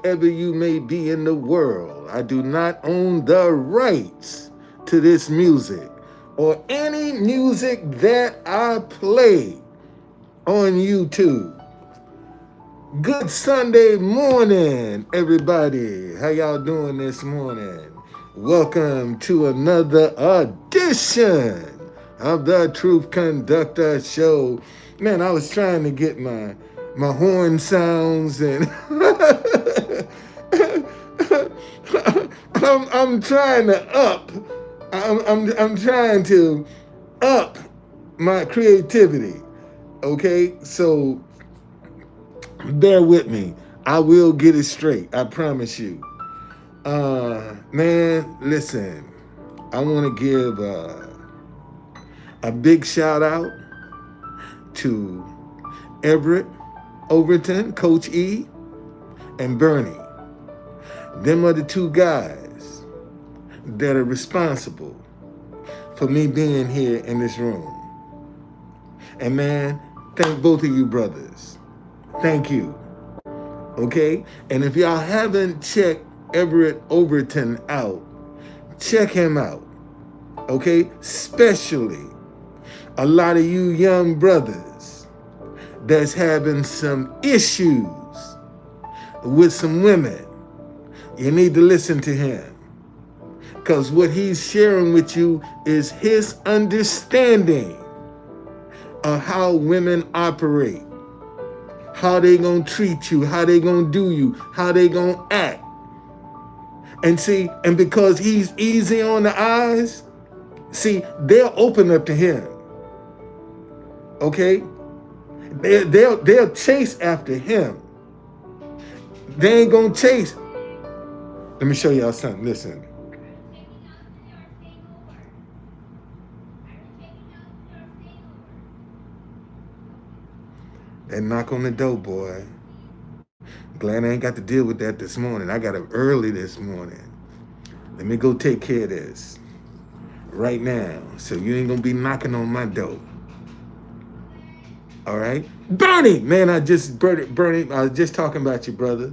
wherever you may be in the world. I do not own the rights to this music or any music that I play on YouTube. Good Sunday morning, everybody. How y'all doing this morning? Welcome to another edition of the Truth Conductor Show. Man, I was trying to get my horn sounds and I'm trying to I'm trying to up my creativity. Okay, so bear with me. I will get it straight. I promise you. Man, listen. I want to give a big shout out to Everett Overton, Coach E, and Bernie. Them are the two guys that are responsible for me being here in this room. And man, thank both of you brothers. Thank you. Okay? And if y'all haven't checked Everett Overton out, check him out. Okay? Especially a lot of you young brothers that's having some issues with some women. You need to listen to him. Because what he's sharing with you is his understanding of how women operate, how they gonna treat you, how they gonna do you, how they gonna act. And see, and because he's easy on the eyes, see, they'll open up to him. Okay? They'll chase after him. They ain't gonna chase. Let me show y'all something. Listen. That knock on the door, boy. Glad I ain't got to deal with that this morning. I got up early this morning. Let me go take care of this right now, so you ain't gonna be knocking on my door. All right, Bernie, man, Bernie, I was just talking about you, brother.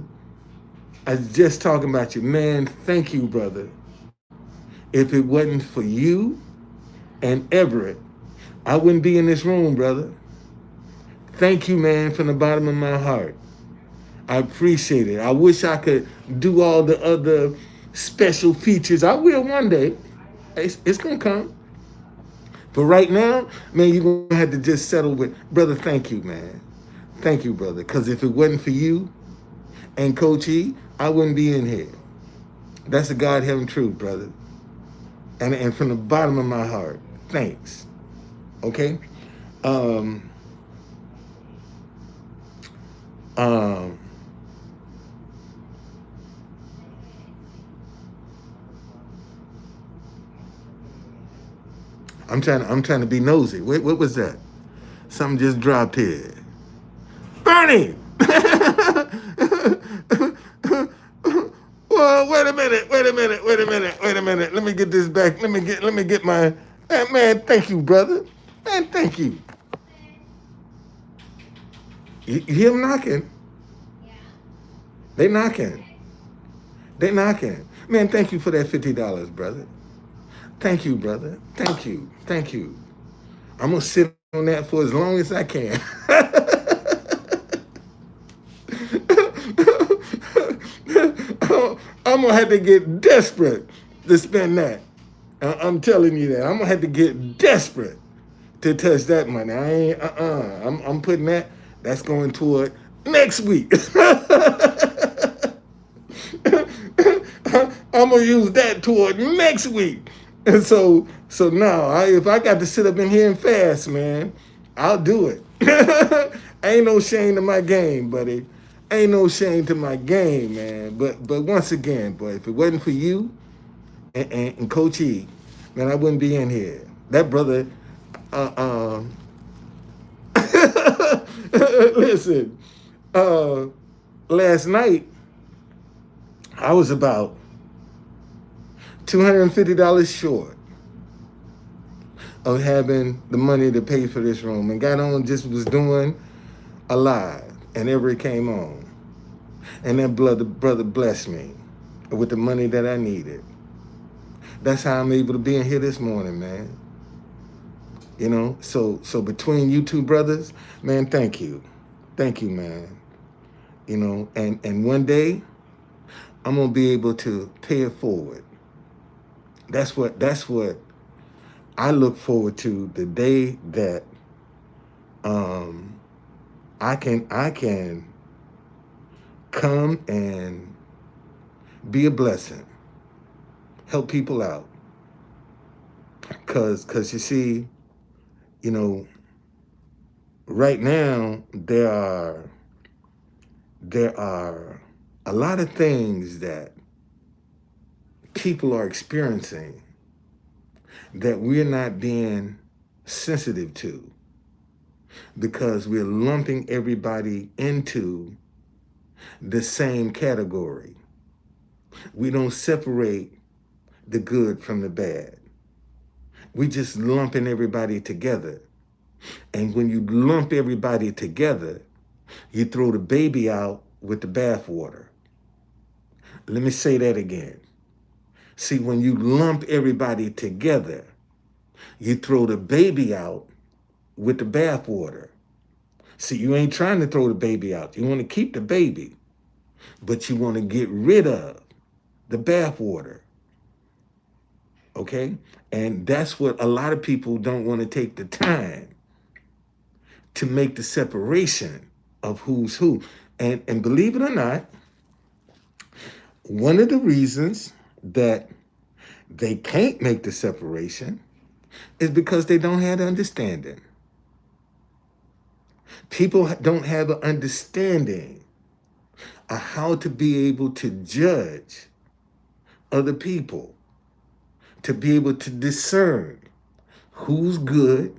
I was just talking about you, man. Thank you, brother. If it wasn't for you and Everett, I wouldn't be in this room, brother. Thank you, man, from the bottom of my heart. I appreciate it. I wish I could do all the other special features. I will one day. It's gonna come. But right now, man, you're gonna have to just settle with, brother. Thank you, man. Thank you, brother. Because if it wasn't for you and Coach E, I wouldn't be in here. That's the God heaven truth, brother. And from the bottom of my heart, thanks. Okay. Um. Um. I'm trying to be nosy. Wait, what was that? Something just dropped here. Bernie! Well, wait a minute. Let me get this back. Let me get my man, thank you, brother. Man, thank you. You hear them knocking? They knocking. They knocking. Man, thank you for that $50, brother. Thank you, brother. Thank you. Thank you. I'm gonna sit on that for as long as I can. I'm gonna have to get desperate to spend that. I'm telling you that. I'm gonna have to get desperate to touch that money. I ain't. I'm putting that. That's going toward next week. I'm gonna use that toward next week. And so now, if I got to sit up in here and fast, man, I'll do it. Ain't no shame to my game, buddy. Ain't no shame to my game, man. But once again, boy, if it wasn't for you and Coach E, man, I wouldn't be in here. That brother, uh, listen, uh, last night I was about $250 short of having the money to pay for this room, and got on, just was doing a live, and Everett came on. And that brother blessed me with the money that I needed. That's how I'm able to be in here this morning, man. You know, so between you two brothers, man, thank you. Thank you, man. You know, and one day I'm gonna be able to pay it forward. That's what I look forward to, the day that um I can come and be a blessing, help people out. Cause you see, you know, right now there are a lot of things that people are experiencing that we're not being sensitive to, because we're lumping everybody into the same category. We don't separate the good from the bad. We just lumping everybody together. And when you lump everybody together, you throw the baby out with the bathwater. Let me say that again. See, when you lump everybody together, you throw the baby out with the bathwater. See, you ain't trying to throw the baby out. You want to keep the baby, but you want to get rid of the bathwater. Okay? And that's what a lot of people don't want to take the time to make the separation of who's who. And believe it or not, one of the reasons that they can't make the separation is because they don't have the understanding. People don't have an understanding of how to be able to judge other people, to be able to discern who's good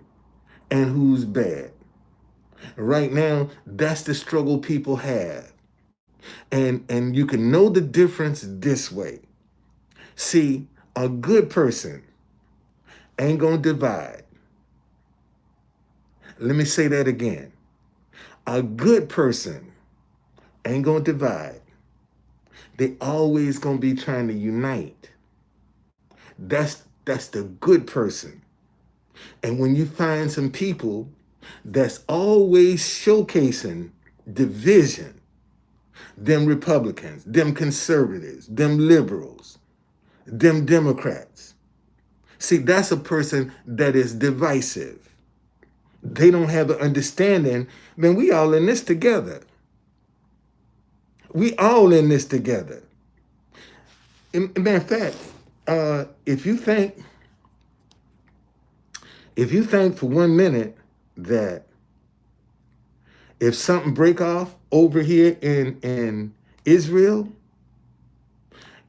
and who's bad. Right now, that's the struggle people have. And you can know the difference this way. See, a good person ain't gonna divide. Let me say that again. A good person ain't gonna divide. They always gonna be trying to unite. That's the good person. And when you find some people that's always showcasing division, them Republicans, them conservatives, them liberals, them Democrats. See, that's a person that is divisive. They don't have an understanding. Man, we all in this together. We all in this together. Matter of fact, if you think for 1 minute that if something break off over here in Israel,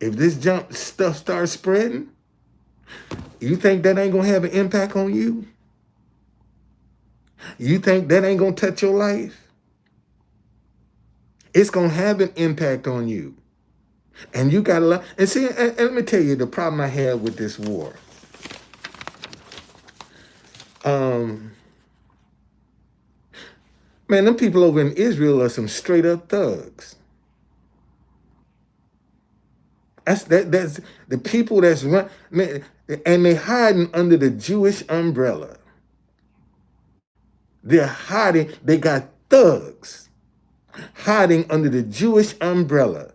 if this junk stuff starts spreading, you think that ain't gonna have an impact on you? You think that ain't gonna touch your life? It's gonna have an impact on you. And you gotta love. And see, and let me tell you the problem I have with this war. Man, them people over in Israel are some straight up thugs. That's the people that's run, man, and they hiding under the Jewish umbrella. They're hiding. They got thugs hiding under the Jewish umbrella.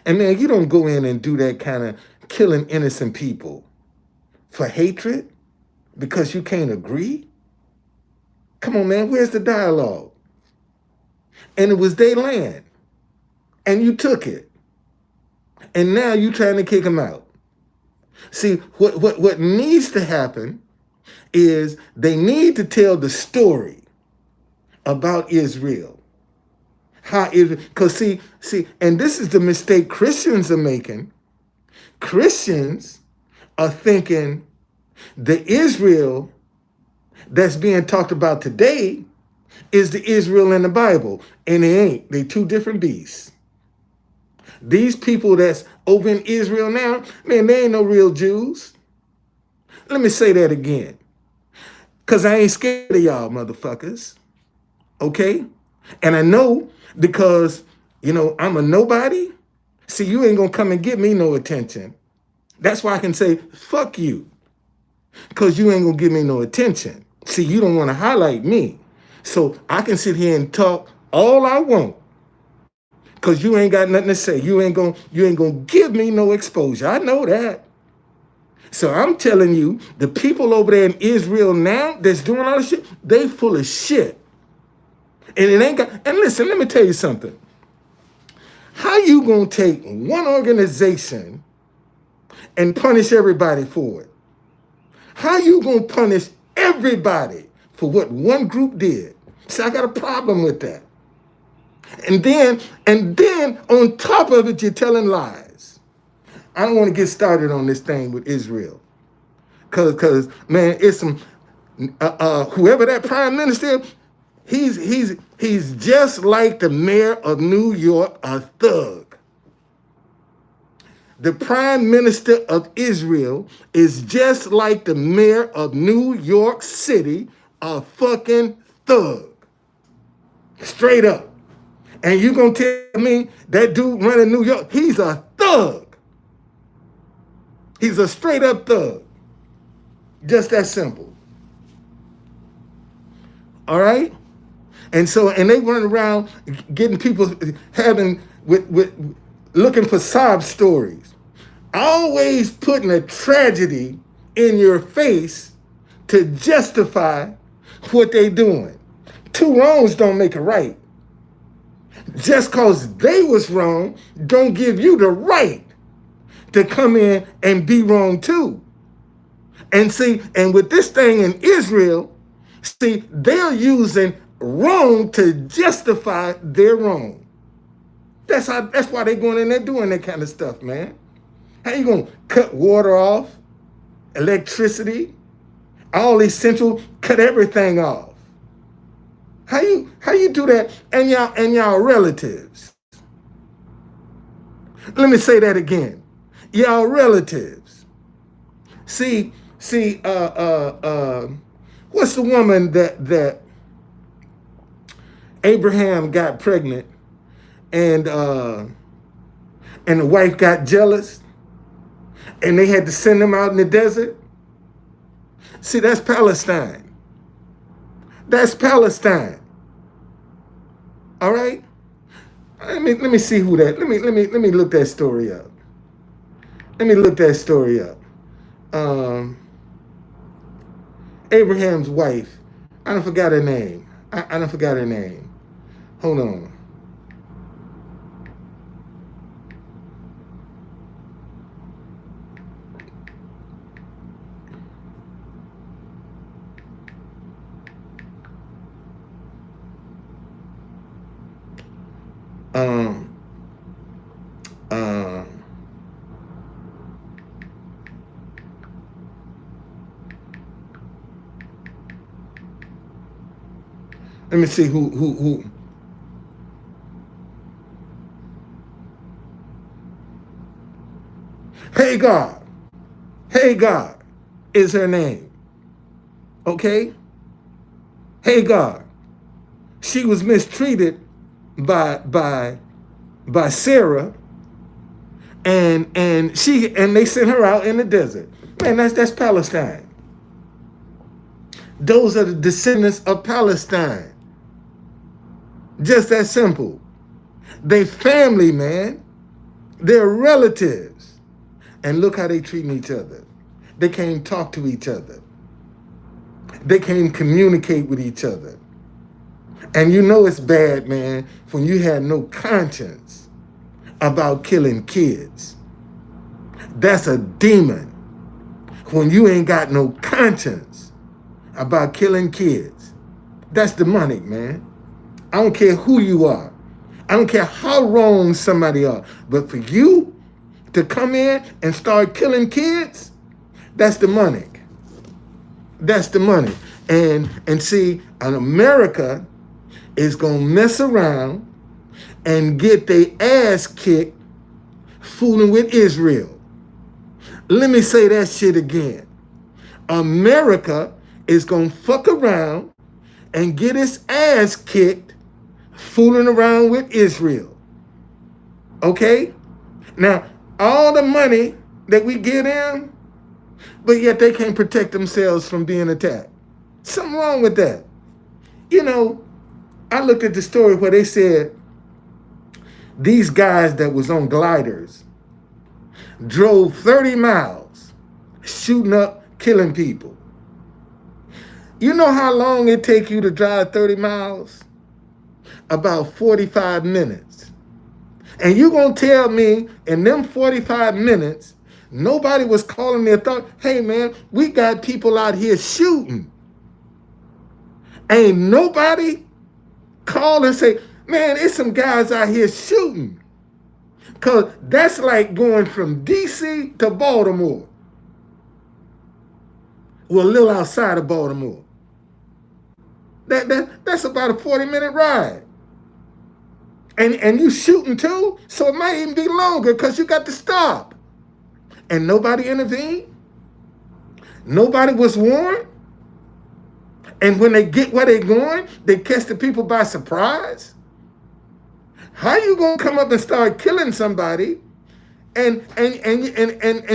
And man, you don't go in and do that kind of killing innocent people for hatred because you can't agree. Come on, man, where's the dialogue? And it was their land, and you took it, and now you trying to kick them out. See, what needs to happen is they need to tell the story about Israel. How Israel, because see, and this is the mistake Christians are making. Christians are thinking the Israel that's being talked about today is the Israel in the Bible, and they ain't. They two different beasts. These people that's over in Israel now, man, they ain't no real Jews. Let me say that again, because I ain't scared of y'all motherfuckers, okay? And I know because I'm a nobody. See, you ain't gonna come and get me no attention. That's why I can say, fuck you, because you ain't gonna give me no attention. See, you don't want to highlight me. So I can sit here and talk all I want, because you ain't got nothing to say. You ain't gonna give me no exposure. I know that. So I'm telling you, the people over there in Israel now that's doing all this shit, they full of shit. And it ain't got, and listen, let me tell you something. How you gonna take one organization and punish everybody for it? How you gonna punish everybody for what one group did? See, I got a problem with that. And then on top of it, you're telling lies. I don't want to get started on this thing with Israel. Cause man, it's some whoever that prime minister, he's just like the mayor of New York, a thug. The prime minister of Israel is just like the mayor of New York City, a fucking thug. Straight up. And you gonna tell me that dude running New York, he's a thug. He's a straight up thug. Just that simple. All right? And they run around getting people with looking for sob stories. Always putting a tragedy in your face to justify what they doing. Two wrongs don't make a right. Just cause they was wrong don't give you the right to come in and be wrong too. And see, and with this thing in Israel, see, they're using wrong to justify their wrong. That's why they're going in there doing that kind of stuff, man. How you gonna cut water off, electricity, all essential, cut everything off? How you do that? And y'all relatives. Let me say that again. Y'all relatives. See, what's the woman that Abraham got pregnant and the wife got jealous and they had to send them out in the desert? See, that's Palestine. That's Palestine. All right? Let me see who that. Let me look that story up. Let me look that story up. Abraham's wife. I don't forgot her name. I don't forgot her name. Hold on. Let me see who. Hagar. Hagar is her name. Okay? Hagar. She was mistreated by Sarah, and they sent her out in the desert. Man, that's Palestine. Those are the descendants of Palestine. Just that simple. They family, man. They're relatives. And look how they treating each other. They can't talk to each other. They can't communicate with each other. And you know it's bad, man, when you have no conscience about killing kids. That's a demon. When you ain't got no conscience about killing kids. That's demonic, man. I don't care who you are. I don't care how wrong somebody are. But for you to come in and start killing kids, that's demonic. That's demonic. And see, America is going to mess around and get their ass kicked fooling with Israel. Let me say that shit again. America is going to fuck around and get its ass kicked fooling around with Israel. Okay? Now, all the money that we get in, but yet they can't protect themselves from being attacked. Something wrong with that. You know, I looked at the story where they said these guys that was on gliders drove 30 miles shooting up, killing people. You know how long it take you to drive 30 miles? About 45 minutes. And you gonna tell me in them 45 minutes, nobody was calling the authority, hey man, we got people out here shooting. Ain't nobody call and say, man, it's some guys out here shooting. Because that's like going from D.C. to Baltimore. Well, a little outside of Baltimore. That's about a 40-minute ride. And you shooting too, so it might even be longer because you got to stop. And nobody intervened. Nobody was warned. And when they get where they're going, they catch the people by surprise. How you gonna come up and start killing somebody and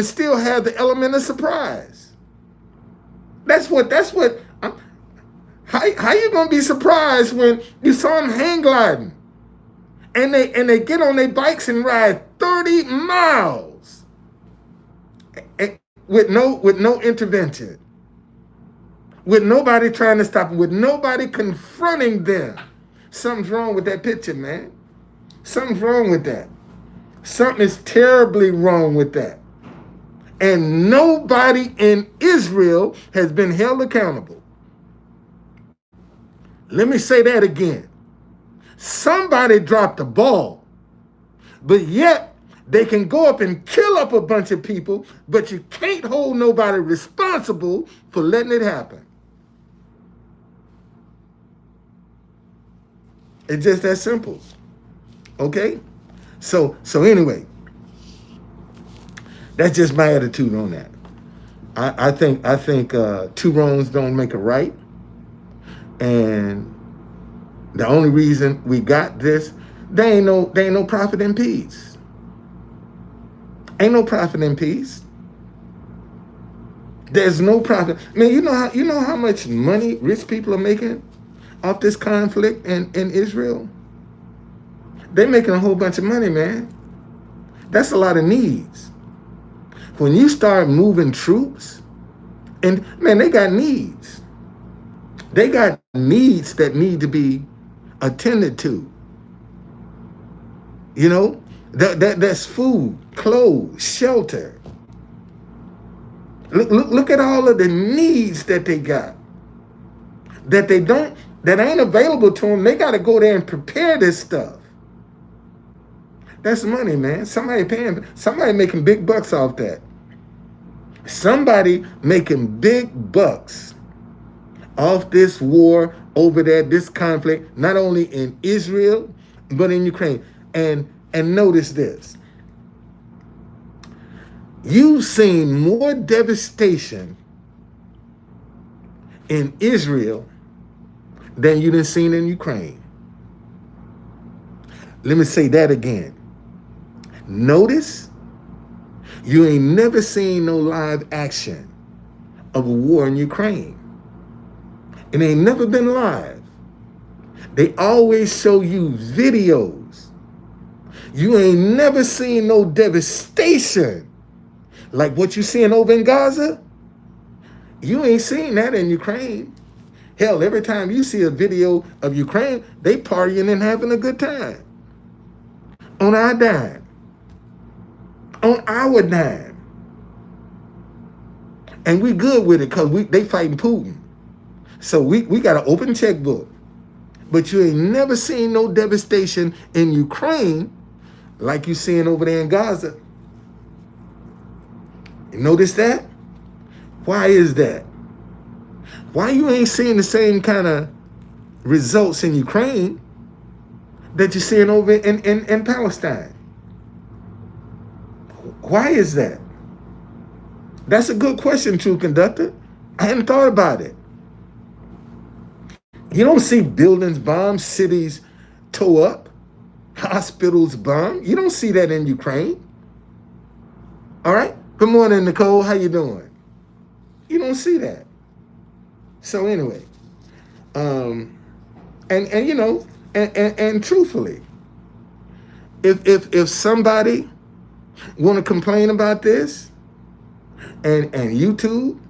still have the element of surprise? That's what how you gonna be surprised when you saw them hang gliding and they get on their bikes and ride 30 miles with no intervention, with nobody trying to stop them, with nobody confronting them. Something's wrong with that picture, man. Something's wrong with that. Something is terribly wrong with that. And nobody in Israel has been held accountable. Let me say that again. Somebody dropped the ball, but yet they can go up and kill up a bunch of people, but you can't hold nobody responsible for letting it happen. It's just that simple. Okay? So anyway, that's just my attitude on that. I think two wrongs don't make a right. And the only reason we got this, there ain't no profit in peace. Ain't no profit in peace. There's no profit. Man, you know how much money rich people are making off this conflict in Israel? They're making a whole bunch of money, man. That's a lot of needs. When you start moving troops, and man, they got needs. They got needs that need to be attended to. You know, that's food, clothes, shelter. Look at all of the needs that they got. That ain't available to them. They got to go there and prepare this stuff. That's money, man. Somebody making big bucks off that. Somebody making big bucks off this war over there, this conflict, not only in Israel, but in Ukraine. And notice this. You've seen more devastation in Israel than you done seen in Ukraine. Let me say that again. Notice, you ain't never seen no live action of a war in Ukraine. It ain't never been live. They always show you videos. You ain't never seen no devastation like what you seeing over in Gaza. You ain't seen that in Ukraine. Hell, every time you see a video of Ukraine, they partying and having a good time. On our dime. On our dime. And we good with it because they fighting Putin. So we got an open checkbook. But you ain't never seen no devastation in Ukraine like you seeing over there in Gaza. You notice that? Why is that? Why you ain't seeing the same kind of results in Ukraine that you're seeing over in Palestine? Why is that? That's a good question, Truth Conductor. I hadn't thought about it. You don't see buildings bombed, cities tore up. hospitals bombed. You don't see that in Ukraine. All right? Good morning, Nicole. How you doing? You don't see that. So anyway, and you know, and truthfully, if somebody want to complain about this, and YouTube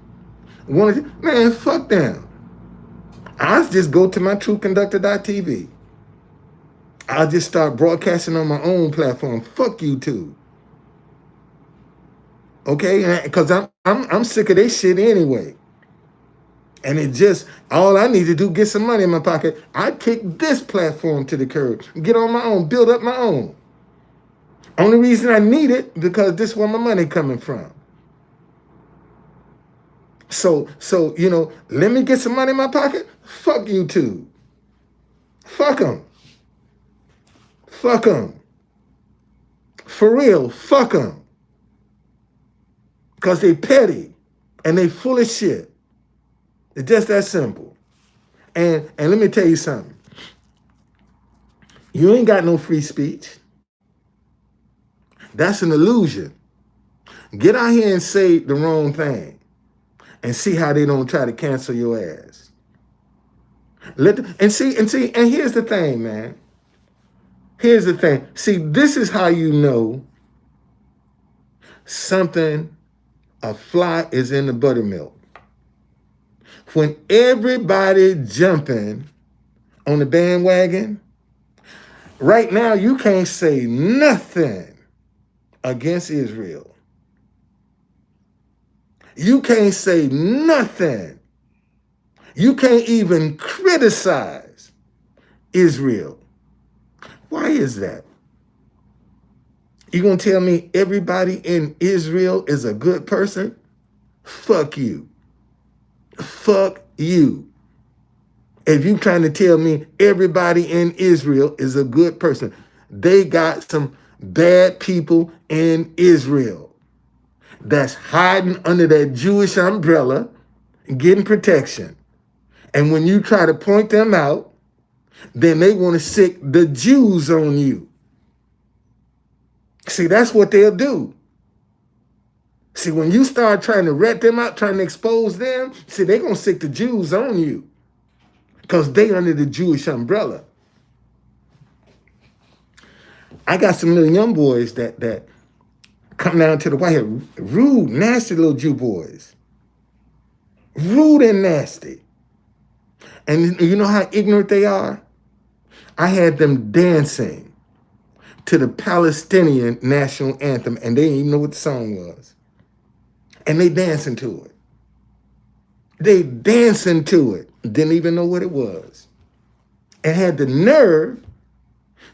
want to, man, fuck them. I'll just go to my truthconductor.tv. I'll just start broadcasting on my own platform. Fuck YouTube. Okay, because I'm sick of this shit anyway. And it just, all I need to do, get some money in my pocket. I kick this platform to the curb, get on my own, build up my own. Only reason I need it, because this is where my money coming from. So, you know, let me get some money in my pocket. Fuck YouTube. Fuck them. Fuck them. For real, fuck them. Because they petty and they full of shit. It's just that simple. And let me tell you something. You ain't got no free speech. That's an illusion. Get out here and say the wrong thing and see how they don't try to cancel your ass. And here's the thing, man. Here's the thing. See, this is how you know something, a fly is in the buttermilk. When everybody jumping on the bandwagon, right now you can't say nothing against Israel. You can't say nothing. You can't even criticize Israel. Why is that? You gonna tell me everybody in Israel is a good person? Fuck you. Fuck you. If you trying to tell me everybody in Israel is a good person, they got some bad people in Israel that's hiding under that Jewish umbrella, getting protection. And when you try to point them out, then they want to sick the Jews on you. See, that's what they'll do. See, when you start trying to rat them out, trying to expose them, see, they're going to sick the Jews on you because they under the Jewish umbrella. I got some little young boys that come down to the White House, rude, nasty little Jew boys. Rude and nasty. And you know how ignorant they are? I had them dancing to the Palestinian national anthem, and they didn't even know what the song was. And they dancing to it. They dancing to it. Didn't even know what it was. And had the nerve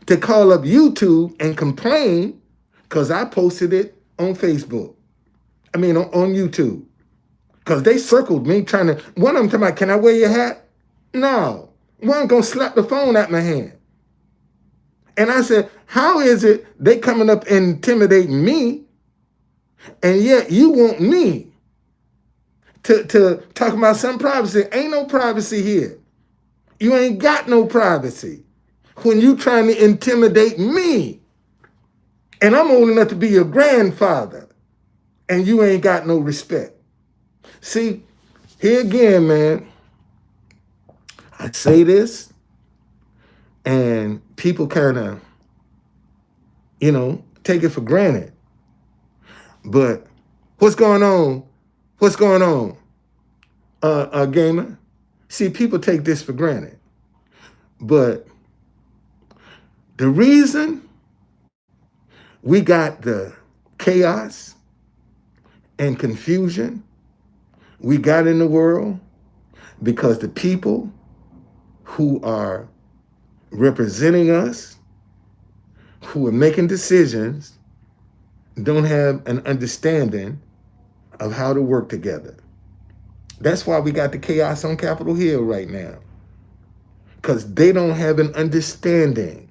to call up YouTube and complain because I posted it on Facebook. On YouTube. Because they circled me trying to, one of them talking about, can I wear your hat? No. One gonna slap the phone out my hand. And I said, how is it they coming up and intimidating me, and yet you want me to talk about some privacy? Ain't no privacy here. You ain't got no privacy when you trying to intimidate me. And I'm old enough to be your grandfather, and you ain't got no respect. See, here again, man, I say this, and people kind of, take it for granted. But what's going on? What's going on, gamer? See, people take this for granted. But the reason we got the chaos and confusion we got in the world, because the people who are representing us, who are making decisions, don't have an understanding of how to work together. That's why we got the chaos on Capitol Hill right now. Because they don't have an understanding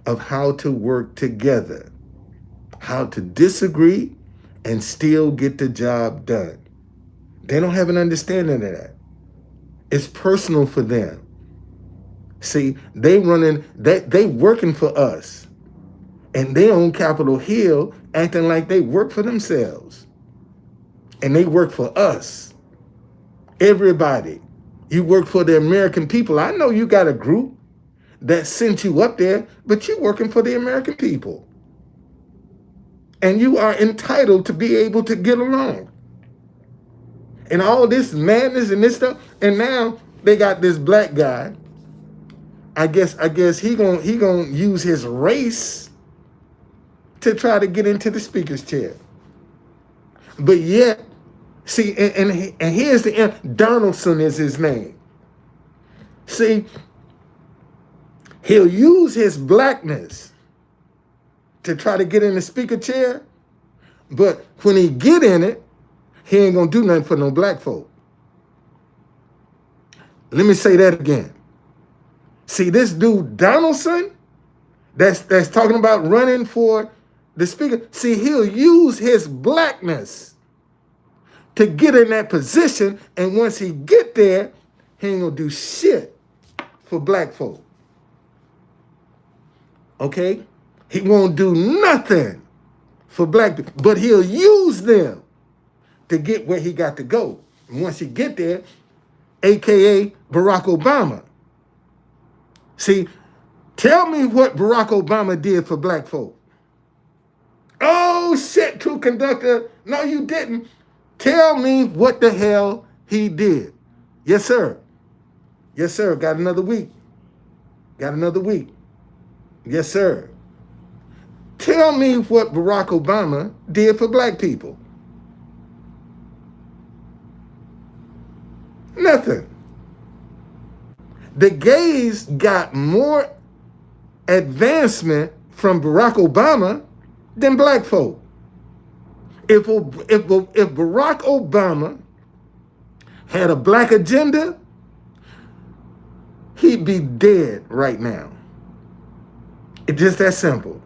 of how to work together, how to disagree and still get the job done. They don't have an understanding of that. It's personal for them. See, they working for us. And they on Capitol Hill acting like they work for themselves. And they work for us. Everybody. You work for the American people. I know you got a group that sent you up there, but you're working for the American people. And you are entitled to be able to get along. And all this madness and this stuff. And now they got this black guy. I guess he gonna use his race to try to get into the speaker's chair. But yet, see, and here's the end. Donaldson is his name. See, he'll use his blackness to try to get in the speaker chair, but when he get in it, he ain't gonna do nothing for no black folk. Let me say that again. See, this dude Donaldson, that's talking about running for the speaker. See, he'll use his blackness to get in that position, and once he get there, he ain't gonna do shit for black folk. Okay? He won't do nothing for black people, but he'll use them to get where he got to go. And once he get there, AKA Barack Obama. See, tell me what Barack Obama did for black folk. Oh shit, Truth Conductor. No, you didn't. Tell me what the hell he did. Yes, sir. Yes, sir. Got another week. Got another week. Yes, sir. Tell me what Barack Obama did for black people. Nothing. The gays got more advancement from Barack Obama than black folk. If Barack Obama had a black agenda, he'd be dead right now. It's just that simple.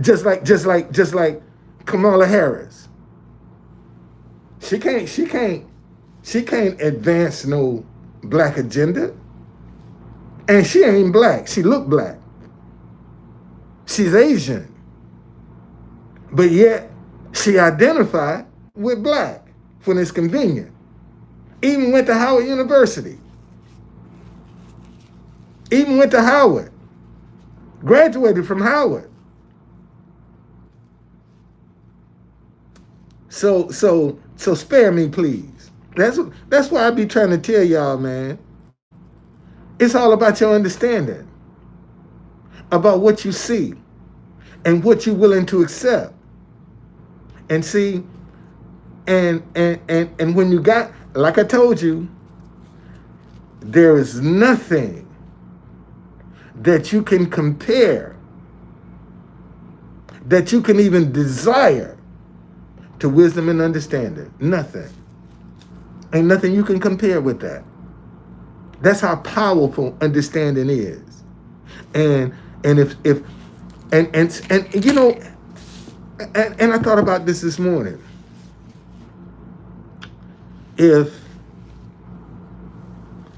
Just like Kamala Harris. She can't advance no black agenda. And she ain't black. She look black. She's Asian. But yet, she identified with black when it's convenient. Even went to Howard University. Even went to Howard. Graduated from Howard. So spare me, please. That's why I be trying to tell y'all, man. It's all about your understanding. About what you see. And what you're willing to accept. And see, and when you got, like I told you, there is nothing that you can compare, that you can even desire to wisdom and understanding. Nothing. Ain't nothing you can compare with that. That's how powerful understanding is. And you know, and I thought about this morning. If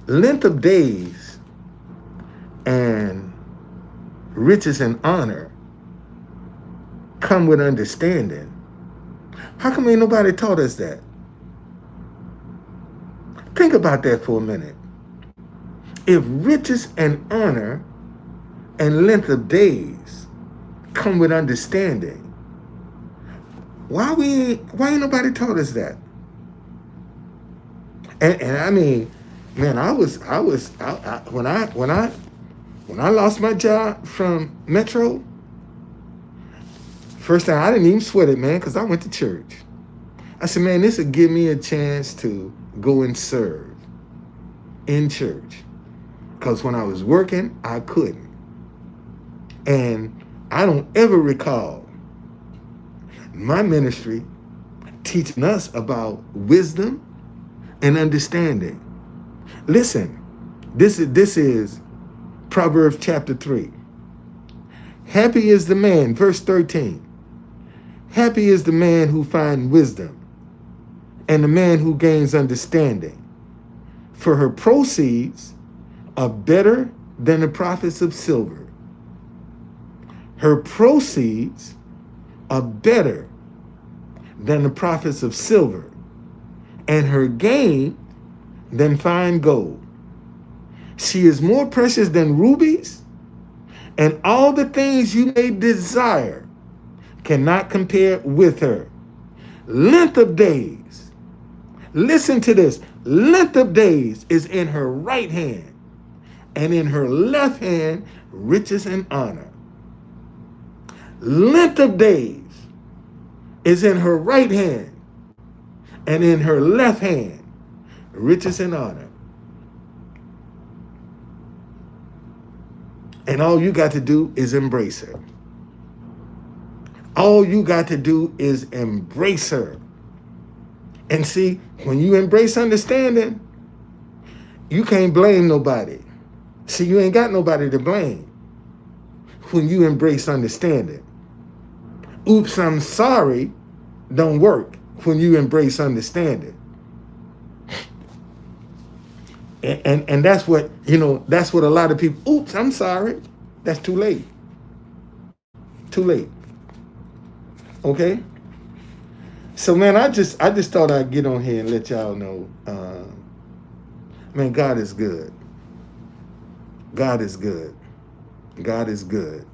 length of days and riches and honor come with understanding, how come ain't nobody taught us that? Think about that for a minute. If riches and honor and length of days come with understanding, why ain't nobody taught us that? And I mean, man, when I lost my job from Metro, first time I didn't even sweat it, man, because I went to church. I said, man, this would give me a chance to go and serve in church. Because when I was working, I couldn't. And I don't ever recall my ministry teaching us about wisdom and understanding. Listen, this is Proverbs chapter 3. Happy is the man, verse 13. Happy is the man who finds wisdom and the man who gains understanding. For her proceeds are better than the profits of silver. Her proceeds are better than the profits of silver, and her gain than fine gold. She is more precious than rubies, and all the things you may desire cannot compare with her. Length of days, listen to this, length of days is in her right hand, and in her left hand riches and honor. Length of days is in her right hand, and in her left hand riches and honor. And all you got to do is embrace her. All you got to do is embrace her. And see, when you embrace understanding, you can't blame nobody. See, you ain't got nobody to blame when you embrace understanding. Oops, I'm sorry don't work when you embrace understanding. And that's what, that's what a lot of people, oops, I'm sorry. That's too late. Too late. Okay? So man, I just thought I'd get on here and let y'all know, man, God is good. God is good. God is good.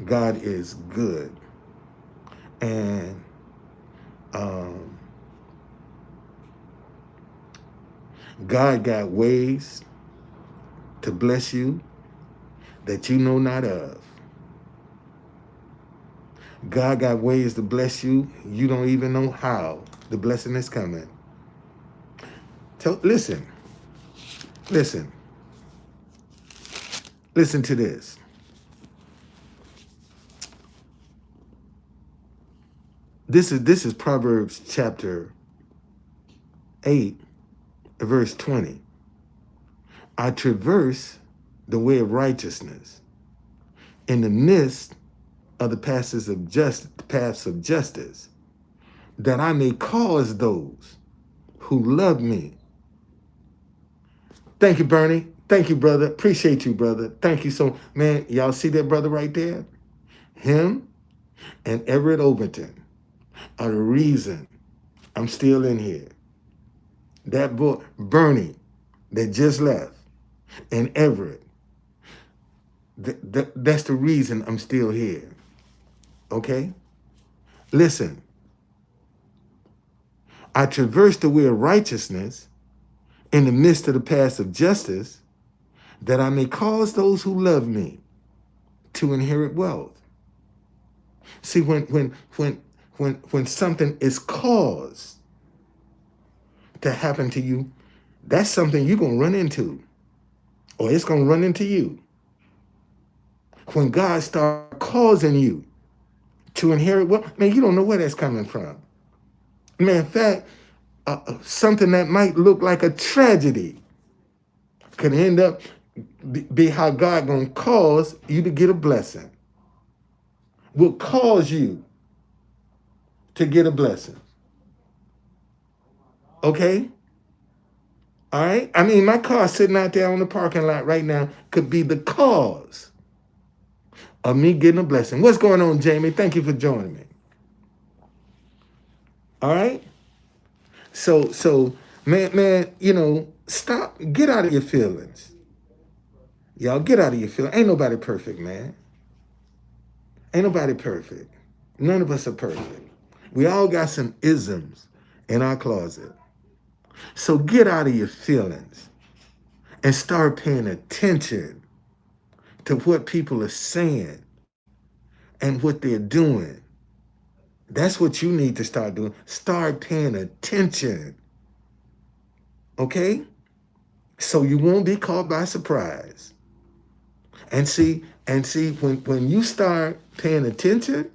God is good. And God got ways to bless you that you know not of. God got ways to bless you. You don't even know how the blessing is coming. So listen to this. This is Proverbs chapter 8, verse 20. I traverse the way of righteousness in the midst of the paths of justice, that I may cause those who love me. Thank you, Bernie. Thank you, brother. Appreciate you, brother. Thank you so, man. Y'all see that brother right there? Him and Everett Overton are the reason I'm still in here. That boy, Bernie, that just left, and Everett, that's the reason I'm still here. Okay? Listen, I traverse the way of righteousness in the midst of the paths of justice, that I may cause those who love me to inherit wealth. See, when something is caused to happen to you, that's something you're going to run into, or it's going to run into you. When God starts causing you to inherit wealth, man, you don't know where that's coming from. Man, in fact, something that might look like a tragedy could end up be how God gonna cause you to get a blessing. Will cause you to get a blessing. Okay? All right? I mean, my car sitting out there on the parking lot right now could be the cause of me getting a blessing. What's going on, Jamie? Thank you for joining me. All right? So, man, stop, get out of your feelings. Y'all get out of your feelings. Ain't nobody perfect, man. Ain't nobody perfect. None of us are perfect. We all got some isms in our closet. So get out of your feelings and start paying attention to what people are saying and what they're doing. That's what you need to start doing. Start paying attention. Okay? So you won't be caught by surprise. And see, when you start paying attention,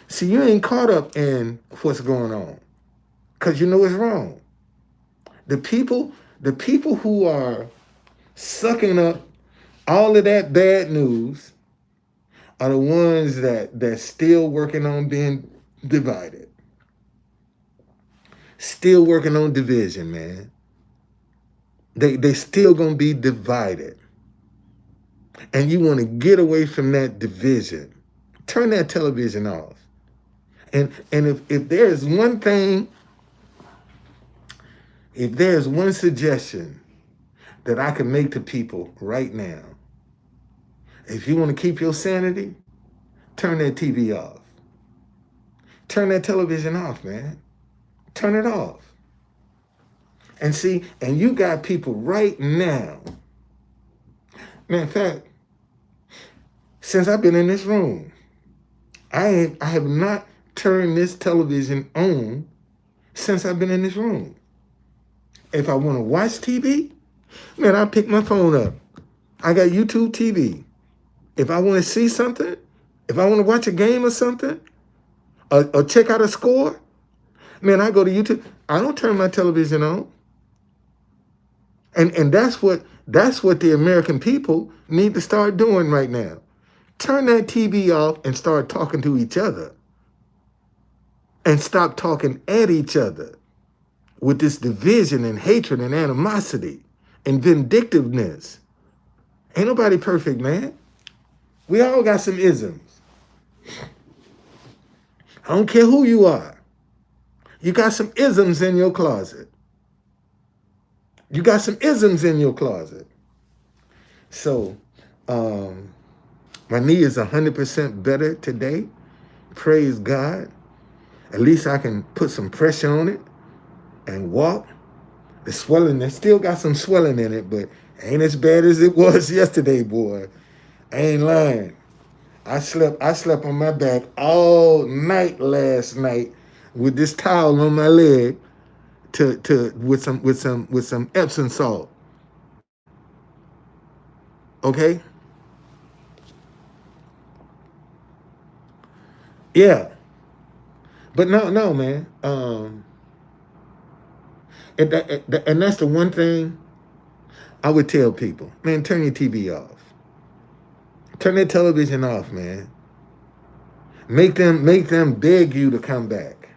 see, you ain't caught up in what's going on, because you know it's wrong. The people who are sucking up all of that bad news are the ones that's still working on being divided. Still working on division, man. They still gonna be divided. And you want to get away from that division. Turn that television off. And if there's one thing, if there's one suggestion that I can make to people right now, if you want to keep your sanity, turn that TV off. Turn that television off, man. Turn it off. And see, and you got people right now. Man, in fact, since I've been in this room, I have not turned this television on since I've been in this room. If I want to watch TV, man, I pick my phone up. I got YouTube TV. If I want to see something, if I want to watch a game or something, or check out a score, man, I go to YouTube. I don't turn my television on. And that's what the American people need to start doing right now. Turn that TV off and start talking to each other. And stop talking at each other with this division and hatred and animosity and vindictiveness. Ain't nobody perfect, man. We all got some isms. I don't care who you are. You got some isms in your closet. You got some isms in your closet. So, my knee is 100% better today. Praise God. At least I can put some pressure on it and walk. The swelling, it still got some swelling in it, but ain't as bad as it was yesterday, boy. I ain't lying. I slept on my back all night last night with this towel on my leg with some Epsom salt. Okay? Yeah. But no, man. And that's the one thing I would tell people. Man, turn your TV off. Turn that television off, man. Make them beg you to come back.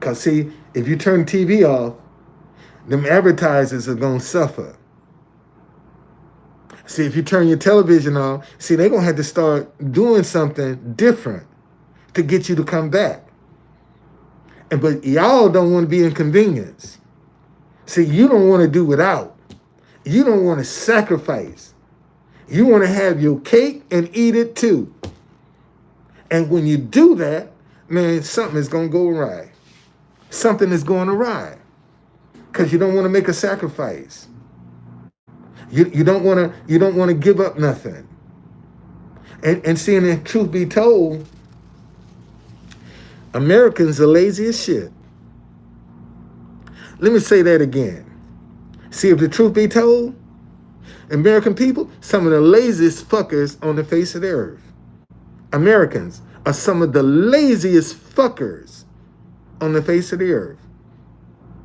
Because, see, if you turn TV off, them advertisers are going to suffer. See, if you turn your television off, see, they're going to have to start doing something different to get you to come back. But y'all don't want to be inconvenienced. See, you don't want to do without. You don't want to sacrifice. You want to have your cake and eat it too. And when you do that, man, something is going to go awry. Something is going awry. Because you don't want to make a sacrifice. You don't want to give up nothing. And seeing the truth be told, Americans are lazy as shit. Let me say that again. See, if the truth be told, American people, some of the laziest fuckers on the face of the earth. Americans are some of the laziest fuckers on the face of the earth.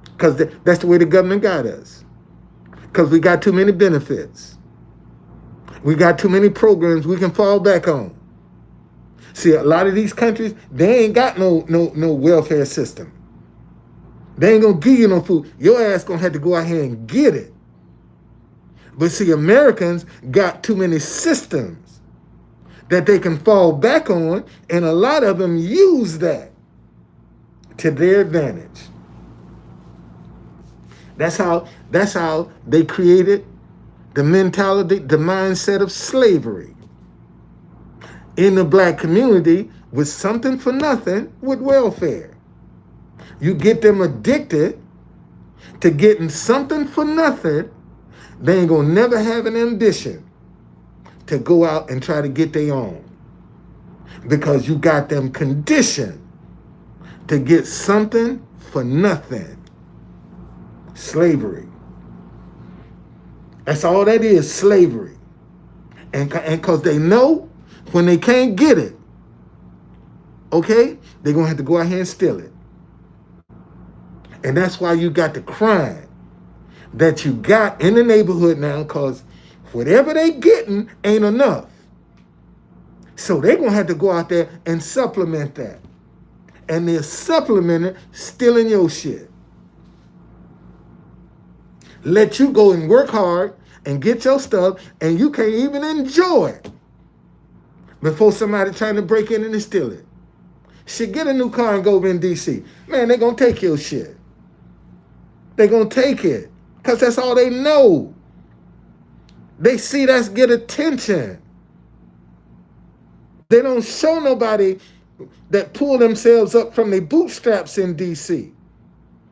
Because that's the way the government got us. Because we got too many benefits. We got too many programs we can fall back on. See, a lot of these countries, they ain't got no welfare system. They ain't gonna give you no food. Your ass gonna have to go out here and get it. But see, Americans got too many systems that they can fall back on, and a lot of them use that to their advantage. That's how they created the mentality, the mindset of slavery. In the black community, with something for nothing, with welfare. You get them addicted to getting something for nothing, they ain't gonna never have an ambition to go out and try to get their own. Because you got them conditioned to get something for nothing. Slavery. That's all that is, slavery. And because they know when they can't get it, okay, they're going to have to go out here and steal it. And that's why you got the crime that you got in the neighborhood now, because whatever they getting ain't enough. So they're going to have to go out there and supplement that. And they're supplementing stealing your shit. let you go and work hard and get your stuff, and you can't even enjoy it before somebody trying to break in and steal it. Shit, get a new car and go over in D.C. Man, they're going to take your shit. They're going to take it because that's all they know. They see that's get attention. They don't show nobody that pull themselves up from their bootstraps in D.C.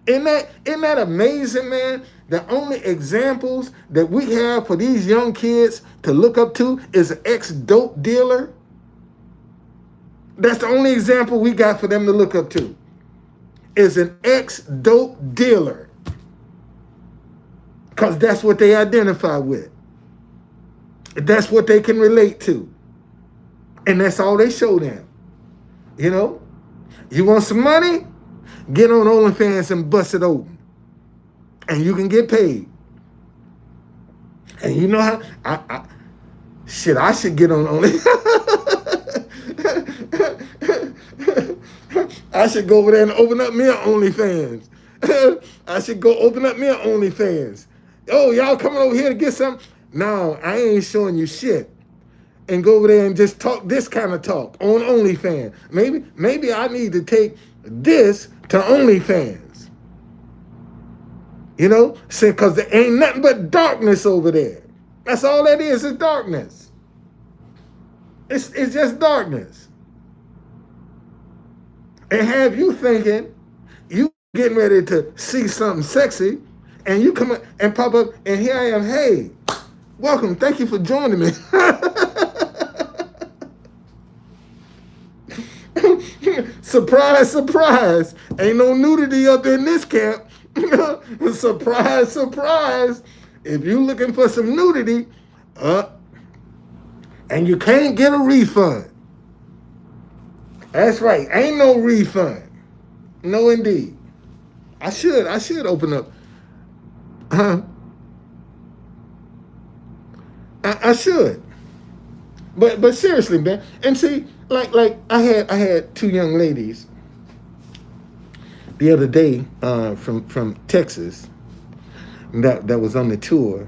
Isn't that amazing, man? The only examples that we have for these young kids to look up to is an ex-dope dealer. That's the only example we got for them to look up to, is an ex-dope dealer. Because that's what they identify with. That's what they can relate to. And that's all they show them. You know? You want some money? Get on OnlyFans and bust it open. And you can get paid. And you know how? I should get on OnlyFans. I should go over there and open up me an OnlyFans. I should go open up me an OnlyFans. Oh, y'all coming over here to get some? No, I ain't showing you shit. And go over there and just talk this kind of talk on OnlyFans. Maybe I need to take this to OnlyFans. You know? Because there ain't nothing but darkness over there. That's all that is darkness. It's just darkness. And have you thinking you getting ready to see something sexy, and you come up and pop up, and here I am, hey, welcome, thank you for joining me. Surprise, surprise. Ain't no nudity up in this camp. Surprise, surprise. If you looking for some nudity, and you can't get a refund. That's right. Ain't no refund. No, indeed. I should open up. I should. But seriously, man. And see, like I had two young ladies the other day from Texas that was on the tour,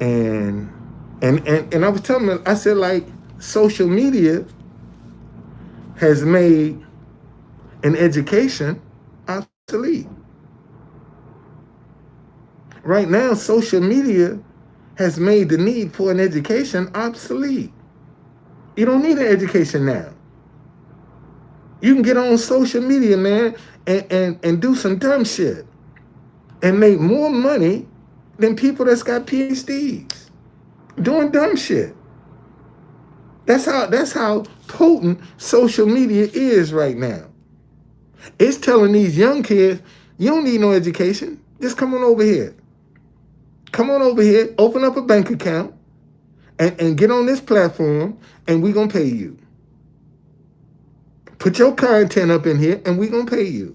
and I was telling them, I said, like, social media has made an education obsolete. Right now, social media has made the need for an education obsolete. You don't need an education now. You can get on social media, man, and do some dumb shit and make more money than people that's got PhDs doing dumb shit. That's how potent social media is right now. It's telling these young kids, you don't need no education. Just come on over here. Come on over here, open up a bank account, and get on this platform, and we're going to pay you. Put your content up in here, and we're going to pay you.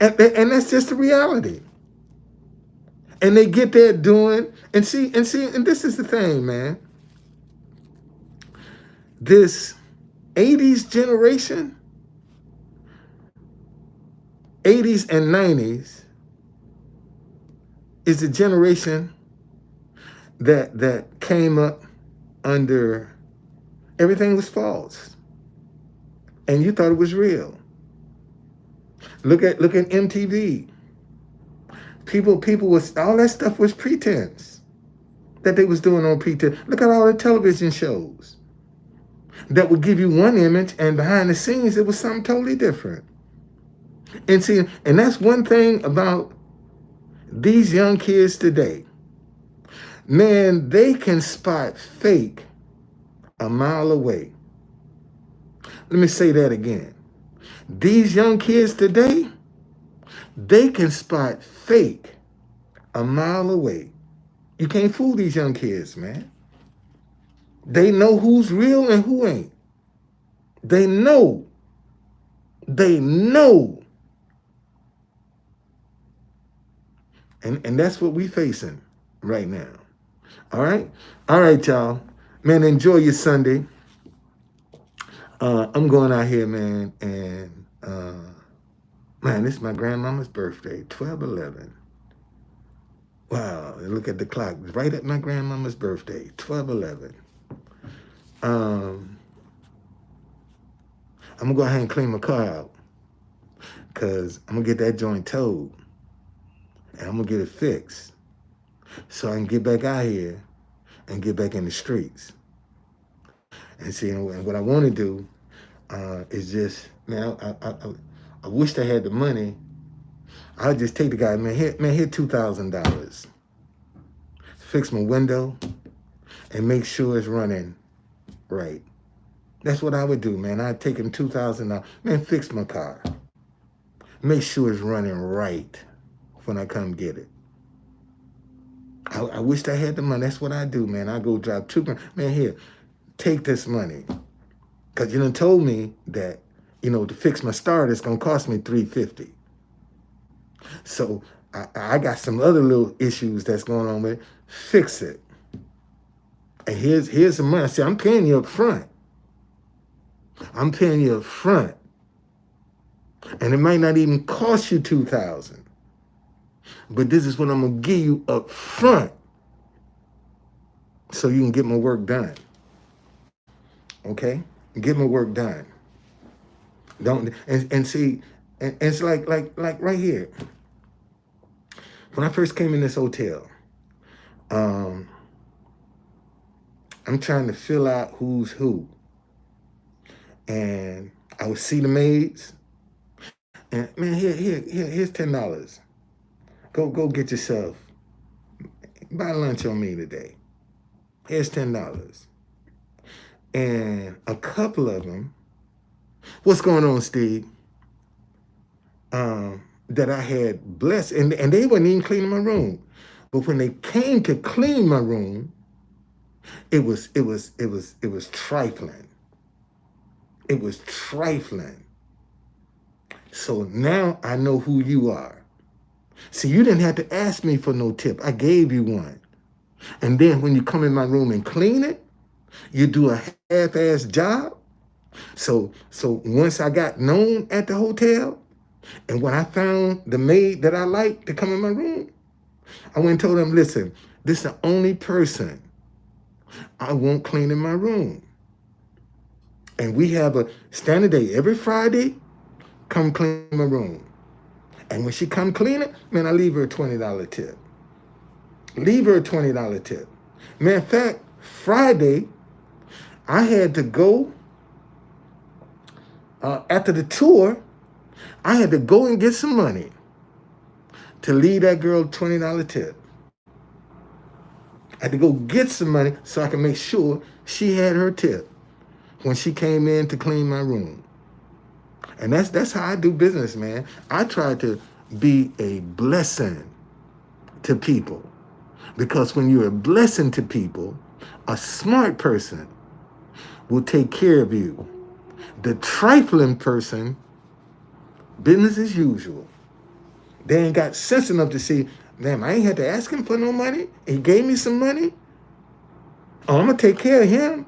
And that's just the reality. And they get there doing, and this is the thing, man. This 80s generation, 80s and 90s, is a generation that came up under everything was false, and you thought it was real. Look at MTV. People was, all that stuff was pretense that they was doing on pretense. Look at all the television shows that would give you one image, and behind the scenes it was something totally different. And see, and that's one thing about these young kids today. Man, they can spot fake a mile away. Let me say that again. These young kids today, they can spot fake a mile away. You can't fool these young kids, man. They know who's real and who ain't. They know. They know. And that's what we facing right now. All right? All right, y'all. Man, enjoy your Sunday. I'm going out here, man, and Man, this is my grandmama's birthday, 12/11. Wow, look at the clock. Right at my grandmama's birthday, 12/11. Um, I'm gonna go ahead and clean my car out because I'm gonna get that joint towed and I'm gonna get it fixed so I can get back out here and get back in the streets. And see, and what I want to do is just, man, I wish I had the money. I'll just take the guy, man, here $2,000. Fix my window and make sure it's running right. That's what I would do, man. I'd take him $2,000. Man, fix my car. Make sure it's running right when I come get it. I wish I had the money. That's what I do, man. I go drop $2,000. Man, here, take this money. Because you done told me that, to fix my starter, it's going to cost me $350. So I got some other little issues that's going on with it. Fix it. And here's the money. See, I'm paying you up front. I'm paying you up front. And it might not even cost you $2,000. But this is what I'm going to give you up front so you can get my work done. Okay? Get my work done. Don't and see, and it's like right here. When I first came in this hotel, I'm trying to fill out who's who. And I would see the maids. And man, here's $10. Go get yourself. Buy lunch on me today. Here's $10. And a couple of them, what's going on, Steve? That I had blessed, and they wasn't even cleaning my room. But when they came to clean my room, it was trifling. It was trifling. So now I know who you are. See, you didn't have to ask me for no tip. I gave you one. And then when you come in my room and clean it, you do a half-assed job. So once I got known at the hotel, and when I found the maid that I liked to come in my room, I went and told them, listen, this is the only person I won't clean in my room. And we have a standard day every Friday, come clean my room. And when she come clean it, man, I leave her a $20 tip. Leave her a $20 tip. Matter of fact, Friday, I had to go, after the tour, I had to go and get some money to leave that girl a $20 tip. I had to go get some money so I can make sure she had her tip when she came in to clean my room. And that's how I do business, man. I try to be a blessing to people. Because when you're a blessing to people, a smart person will take care of you. The trifling person, business as usual. They ain't got sense enough to see, damn, I ain't had to ask him for no money. He gave me some money. Oh, I'm going to take care of him.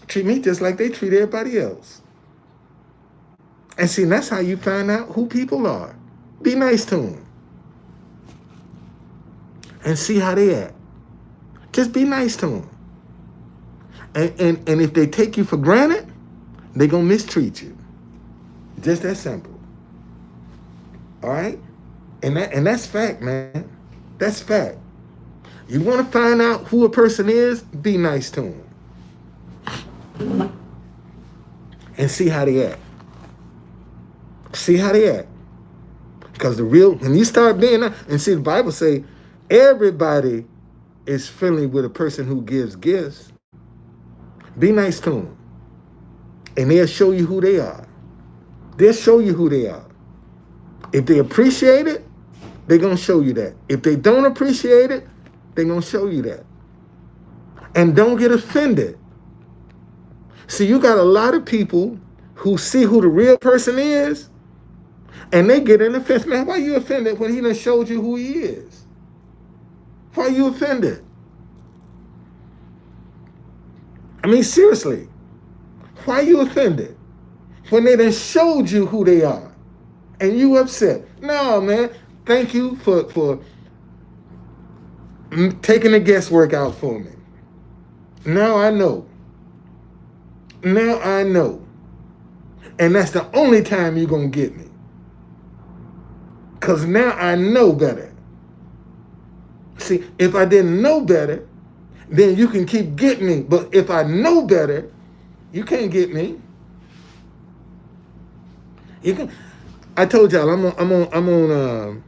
Treat me just like they treat everybody else. And see, that's how you find out who people are. Be nice to them. And see how they act. Just be nice to them. And if they take you for granted, they're going to mistreat you. Just that simple. All right? And that's fact, man. That's fact. You want to find out who a person is, be nice to them. And see how they act. See how they act. Because when you start being, and see, the Bible say, everybody is friendly with a person who gives gifts. Be nice to them. And they'll show you who they are. They'll show you who they are. If they appreciate it, they're going to show you that. If they don't appreciate it, they're going to show you that. And don't get offended. See, you got a lot of people who see who the real person is, and they get in offense. Man, why are you offended when he done showed you who he is? Why are you offended? I mean, seriously, why are you offended? when they done showed you who they are and you upset. No, man. Thank you for taking the guesswork out for me. Now I know. Now I know. And that's the only time you're going to get me. Because now I know better. See, if I didn't know better, then you can keep getting me. But if I know better, you can't get me. You can. I told y'all I'm on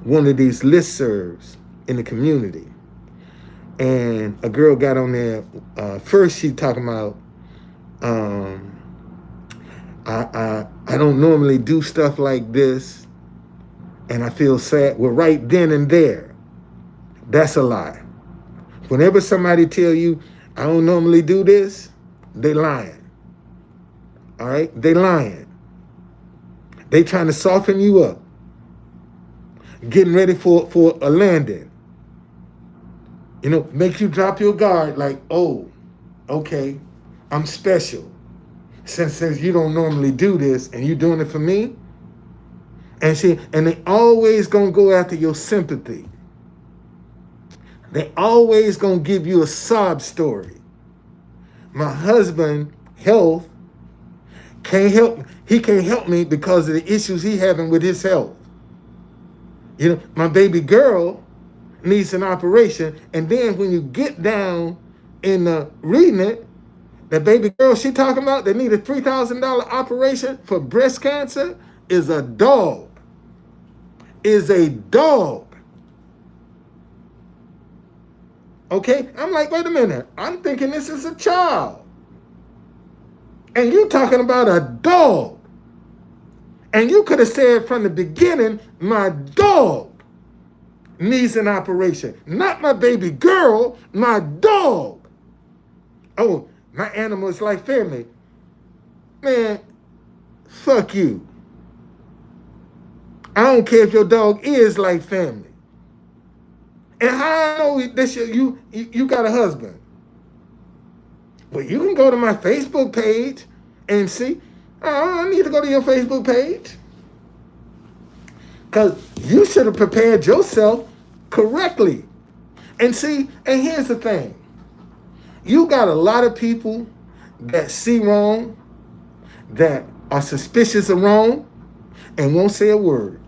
one of these listservs in the community, and a girl got on there. First, she talking about I don't normally do stuff like this, and I feel sad. Well, right then and there, that's a lie. Whenever somebody tell you I don't normally do this, they lying. All right, they lying. They trying to soften you up, getting ready for a landing. You know, make you drop your guard. Like, oh, okay, I'm special. Since you don't normally do this, and you doing it for me. And they always gonna go after your sympathy. They always gonna give you a sob story. My husband, health, can't help. He can't help me because of the issues he having with his health. You know, my baby girl needs an operation, and then when you get down in reading it, the baby girl she talking about that need a $3,000 operation for breast cancer is a dog. Is a dog. Okay? I'm like, wait a minute. I'm thinking this is a child. And you talking about a dog. And you could have said from the beginning, my dog needs an operation. Not my baby girl, my dog. Oh, my animal is like family. Man, fuck you. I don't care if your dog is like family. And how I know this you got a husband? Well, you can go to my Facebook page and see. I need to go to your Facebook page. Because you should have prepared yourself correctly. And see, and here's the thing. You got a lot of people that see wrong, that are suspicious of wrong, and won't say a word.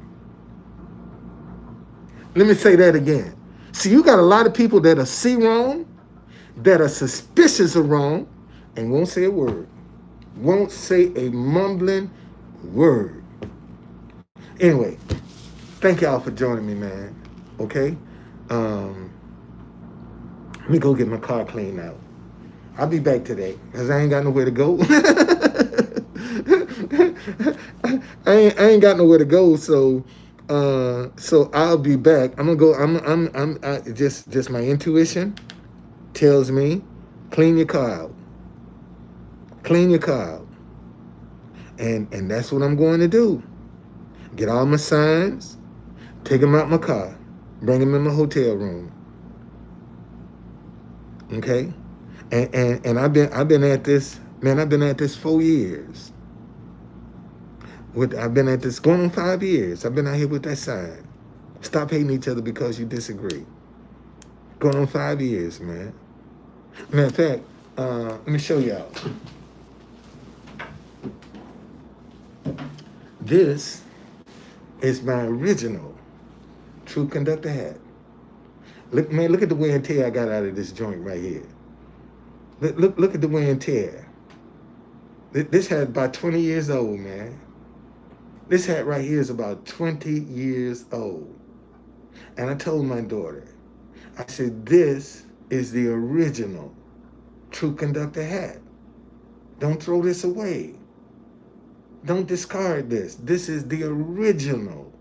Let me say that again. See, you got a lot of people that are see wrong, that are suspicious of wrong, and won't say a word. Won't say a mumbling word. Anyway, thank y'all for joining me, man. Okay? Let me go get my car cleaned out. I'll be back today because I ain't got nowhere to go. I ain't got nowhere to go, so I'll be back. I'm gonna go. I'm just my intuition tells me clean your car out. Clean your car out. And that's what I'm going to do. Get all my signs, take them out my car, bring them in my hotel room. Okay? And I've been at this, man, I've been at this 4 years. I've been at this going on 5 years. I've been out here with that sign. Stop hating each other because you disagree. Going on 5 years, man. Matter of fact, let me show y'all. This is my original Truth Conductor hat. Look, man, look at the wear and tear I got out of this joint right here. Look at the wear and tear. This hat about 20 years old, man. This hat right here is about 20 years old. And I told my daughter, I said, this is the original Truth Conductor hat. Don't throw this away. Don't discard this. This is the original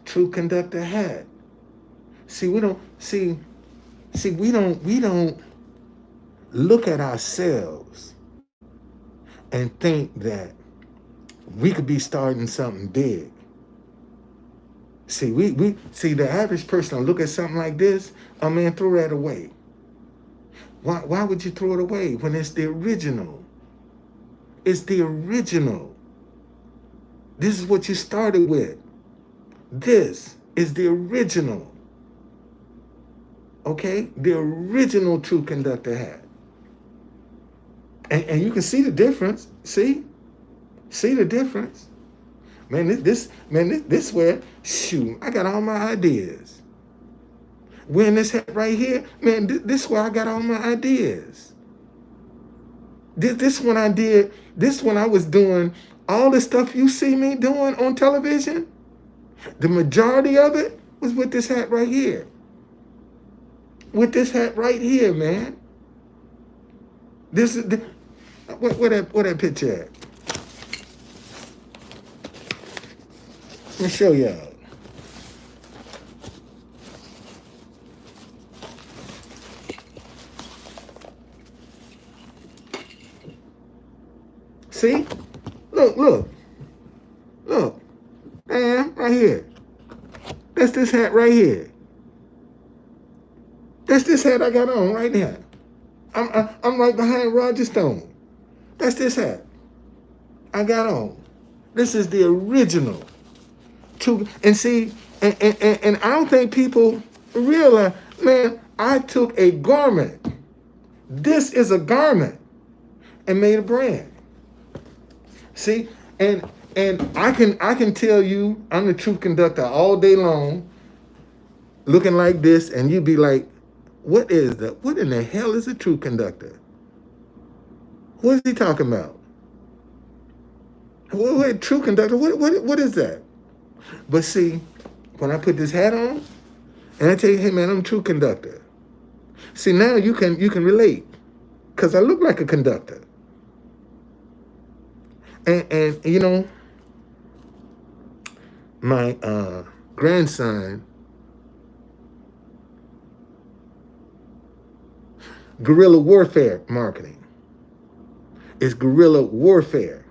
Truth Conductor hat. See, we don't look at ourselves and think that we could be starting something big. See, we see the average person will look at something like this, oh man, throw that away. Why would you throw it away when it's the original? It's the original. This is what you started with. This is the original. Okay? The original Truth Conductor hat. And you can see the difference. See? See the difference? Man, this where, shoot, I got all my ideas. Wearing this hat right here, man, this is where I got all my ideas. This one I did, this one I was doing all the stuff you see me doing on television. The majority of it was with this hat right here. With this hat right here, man. This is the, where that picture at? Let me show y'all. See? Look. Man, right here. That's this hat right here. That's this hat I got on right now. I'm right behind Roger Stone. That's this hat I got on. This is the original. And see, and I don't think people realize, man, I took a garment. This is a garment and made a brand. See, and I can tell you I'm the Truth Conductor all day long, looking like this, and you'd be like, what in the hell is a Truth Conductor? What is he talking about? What Truth Conductor? What is that? But see, when I put this hat on, and I tell you, hey man, I'm a Truth Conductor. See, now you can relate, because I look like a conductor. And you know, my grandson, guerrilla warfare marketing. It's guerrilla warfare.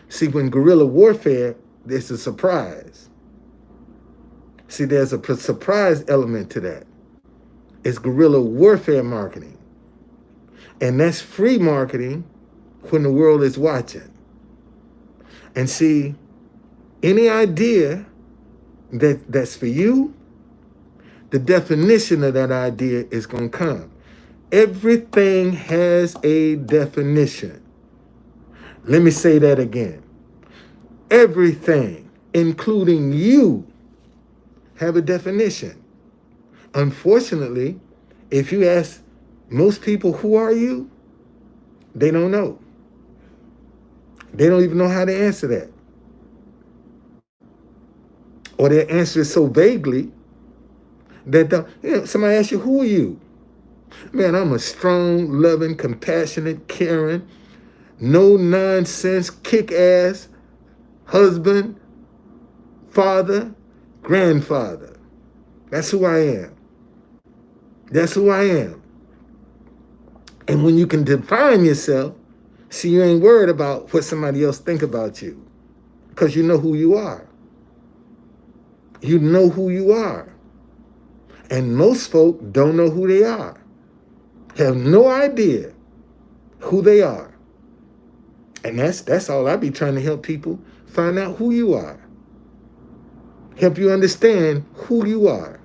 See, when guerrilla warfare, it's a surprise. See, there's a surprise element to that. It's guerrilla warfare marketing. And that's free marketing when the world is watching. And see, any idea that's for you, the definition of that idea is going to come. Everything has a definition. Let me say that again. Everything, including you, have a definition. Unfortunately, if you ask most people, who are you? They don't know. They don't even know how to answer that. Or they answer it so vaguely that somebody asks you, who are you? Man, I'm a strong, loving, compassionate, caring, no nonsense, kick-ass husband, father, grandfather. That's who I am. That's who I am. And when you can define yourself, see, you ain't worried about what somebody else think about you, because you know who you are. You know who you are. And most folk don't know who they are. Have no idea who they are. And that's all I be trying to help people find out who you are. Help you understand who you are.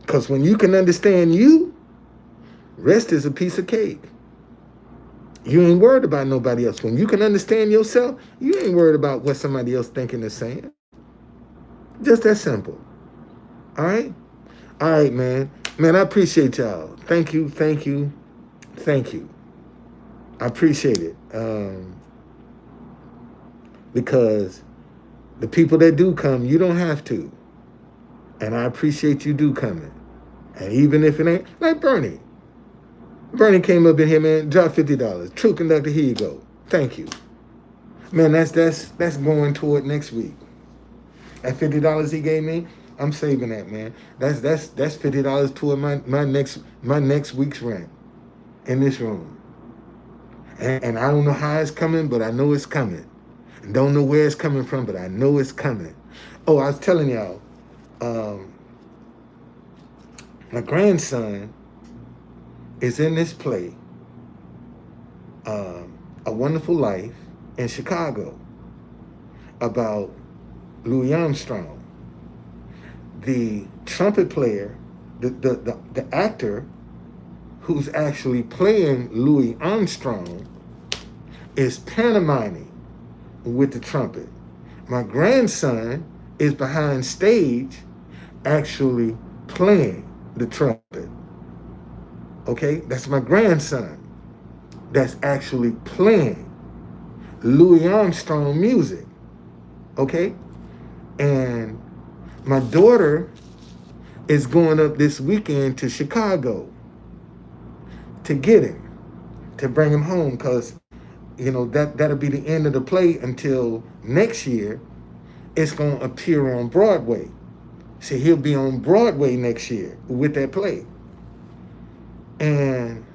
Because when you can understand you, rest is a piece of cake. You ain't worried about nobody else. When you can understand yourself, you ain't worried about what somebody else thinking or saying. Just that simple. All right? All right, man. Man, I appreciate y'all. Thank you. I appreciate it. Because the people that do come, you don't have to. And I appreciate you do coming. And even if it ain't, like Bernie. Bernie came up in here, man, dropped $50. Truth Conductor, here you go. Thank you. Man, that's going toward next week. That $50 he gave me, I'm saving that, man. That's $50 toward my next week's rent in this room. And I don't know how it's coming, but I know it's coming. And don't know where it's coming from, but I know it's coming. Oh, I was telling y'all, my grandson is in this play, A Wonderful Life in Chicago, about Louis Armstrong. The trumpet player, the actor who's actually playing Louis Armstrong is pantomiming with the trumpet. My grandson is behind stage actually playing the trumpet. Okay, that's my grandson that's actually playing Louis Armstrong music. Okay, and my daughter is going up this weekend to Chicago to get him, to bring him home, because that'll be the end of the play until next year. It's going to appear on Broadway. So he'll be on Broadway next year with that play. And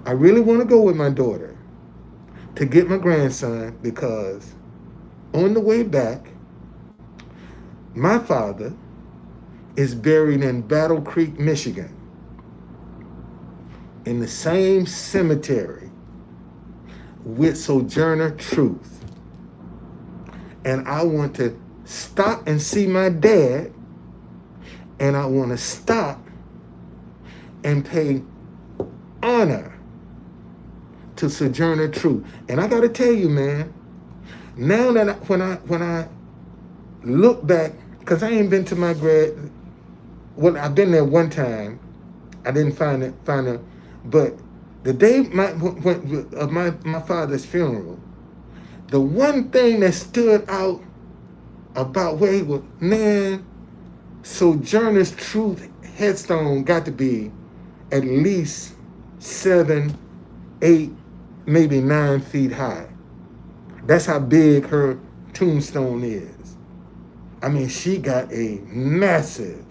I really want to go with my daughter to get my grandson, because on the way back, my father is buried in Battle Creek, Michigan, in the same cemetery with Sojourner Truth. And I want to stop and see my dad, and I want to stop and pay honor to Sojourner Truth. And I got to tell you, man, now that when I look back, because I ain't been to my well, I've been there one time. I didn't find it, but the day of my father's funeral, the one thing that stood out about where he was, man, Sojourner's Truth headstone got to be at least 7, 8, maybe 9 feet high. That's how big her tombstone is. I mean, she got a massive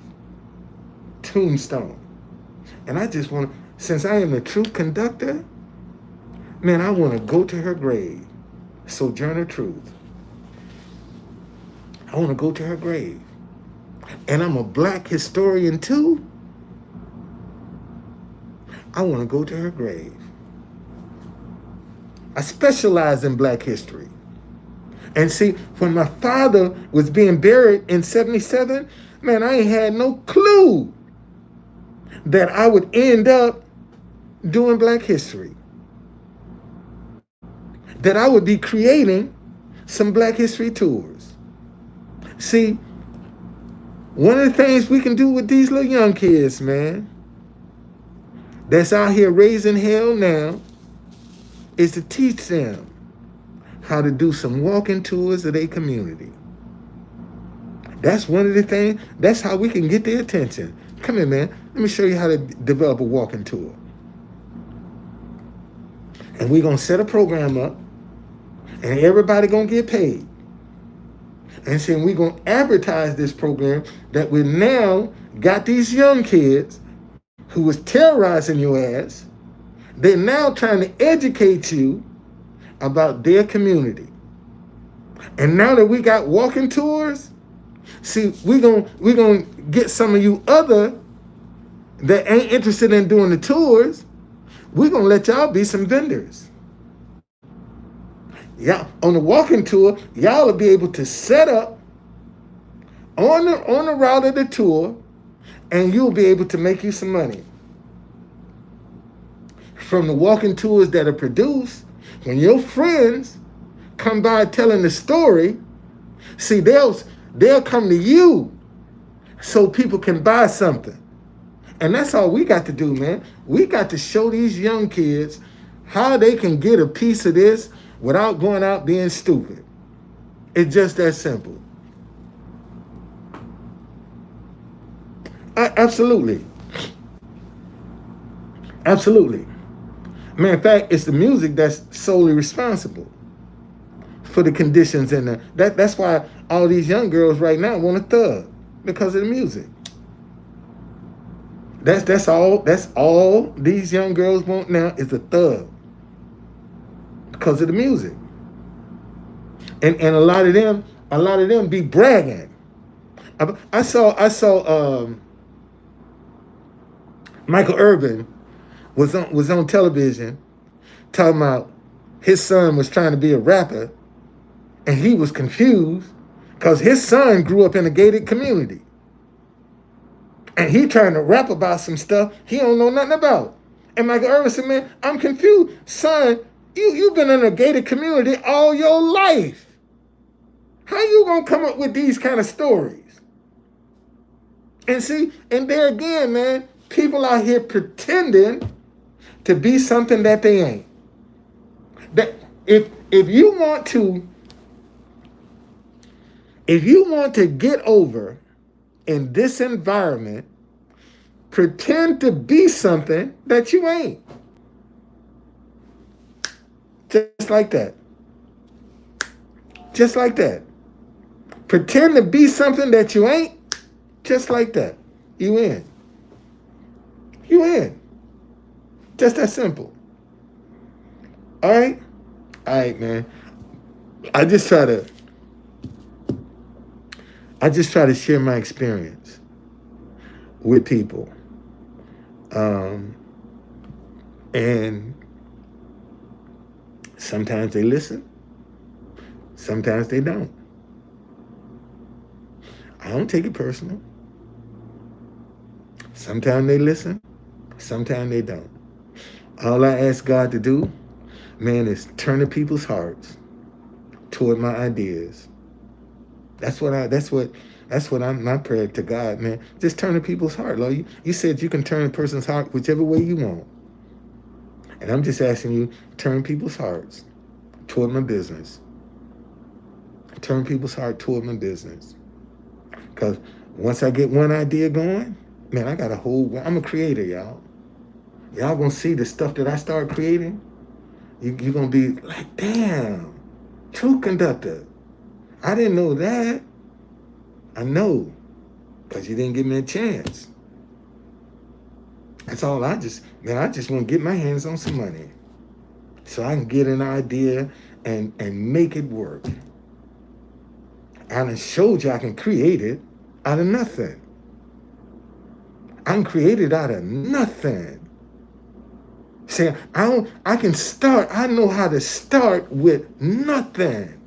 tombstone. And I just want to, since I am the truth conductor, man, I want to go to her grave, Sojourner Truth. I want to go to her grave. And I'm a black historian too. I want to go to her grave. I specialize in black history. And see, when my father was being buried in 77, man, I ain't had no clue that I would end up doing black history. That I would be creating some black history tours. See, one of the things we can do with these little young kids, man, that's out here raising hell now, is to teach them how to do some walking tours of their community. That's one of the things, that's how we can get their attention. Come here, man. Let me show you how to develop a walking tour. And we're going to set a program up, and everybody going to get paid. And so we're going to advertise this program that we now got these young kids who was terrorizing your ass. They're now trying to educate you about their community. And now that we got walking tours, see, we're gonna get some of you other that ain't interested in doing the tours. We're gonna let y'all be some vendors. Yeah, on the walking tour, y'all will be able to set up on the route of the tour, and you'll be able to make you some money. From the walking tours that are produced, when your friends come by telling the story, see, they'll come to you so people can buy something. And that's all we got to do, man. We got to show these young kids how they can get a piece of this without going out being stupid. It's just that simple. Absolutely. Absolutely. Man, in fact, it's the music that's solely responsible for the conditions in that's why all these young girls right now want a thug, because of the music. That's all these young girls want now is a thug, because of the music. And a lot of them be bragging. I saw Michael Irvin was on television talking about his son was trying to be a rapper, and he was confused because his son grew up in a gated community. And he trying to rap about some stuff he don't know nothing about. And Michael Irvin said, man, I'm confused. Son, you've been in a gated community all your life. How you gonna come up with these kind of stories? And see, and there again, man, people out here pretending to be something that they ain't. That if you want to get over in this environment, pretend to be something that you ain't. Just like that. Just like that. Pretend to be something that you ain't. Just like that. You in. You in. Just that simple. All right? All right, man. I just try to share my experience with people. And sometimes they listen. Sometimes they don't. I don't take it personal. Sometimes they listen. Sometimes they don't. All I ask God to do, man, is turn the people's hearts toward my ideas. That's my prayer to God, man. Just turn the people's heart, Lord. You said you can turn a person's heart whichever way you want. And I'm just asking you, turn people's hearts toward my business. Turn people's heart toward my business. Because once I get one idea going, man, I'm a creator, y'all. Y'all gonna see the stuff that I start creating. You're gonna be like, damn, truth conductor. I didn't know that. I know, because you didn't give me a chance. That's all I just want to get my hands on some money so I can get an idea and make it work. I done showed you I can create it out of nothing. I can create it out of nothing. See, I know how to start with nothing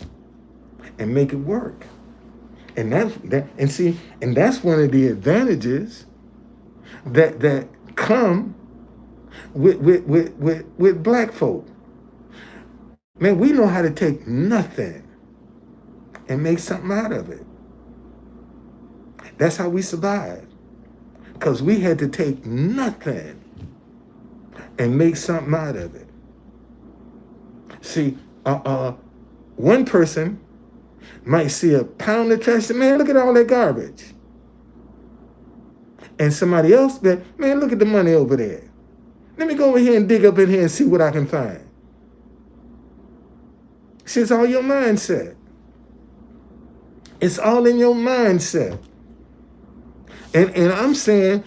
and make it work. And that's one of the advantages that come with black folk. Man, we know how to take nothing and make something out of it. That's how we survived. Because we had to take nothing and make something out of it. See, one person might see a pound of trash and, man, look at all that garbage. And somebody else, man, look at the money over there. Let me go over here and dig up in here and see what I can find. See, it's all your mindset. It's all in your mindset. And I'm saying,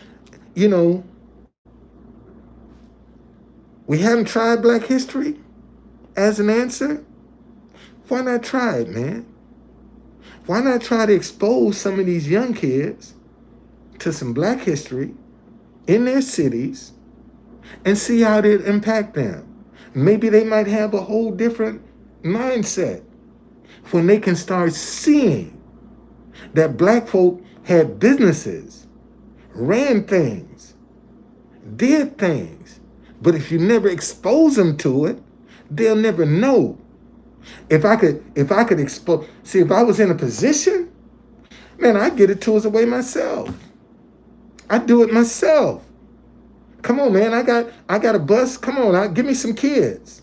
we haven't tried Black history as an answer. Why not try it, man? Why not try to expose some of these young kids to some Black history in their cities and see how it impact them? Maybe they might have a whole different mindset when they can start seeing that Black folk had businesses, ran things, did things. But if you never expose them to it, they'll never know. If I could expose, see, if I was in a position, man, I'd get it tools away myself. I'd do it myself. Come on, man, I got a bus. Come on, give me some kids.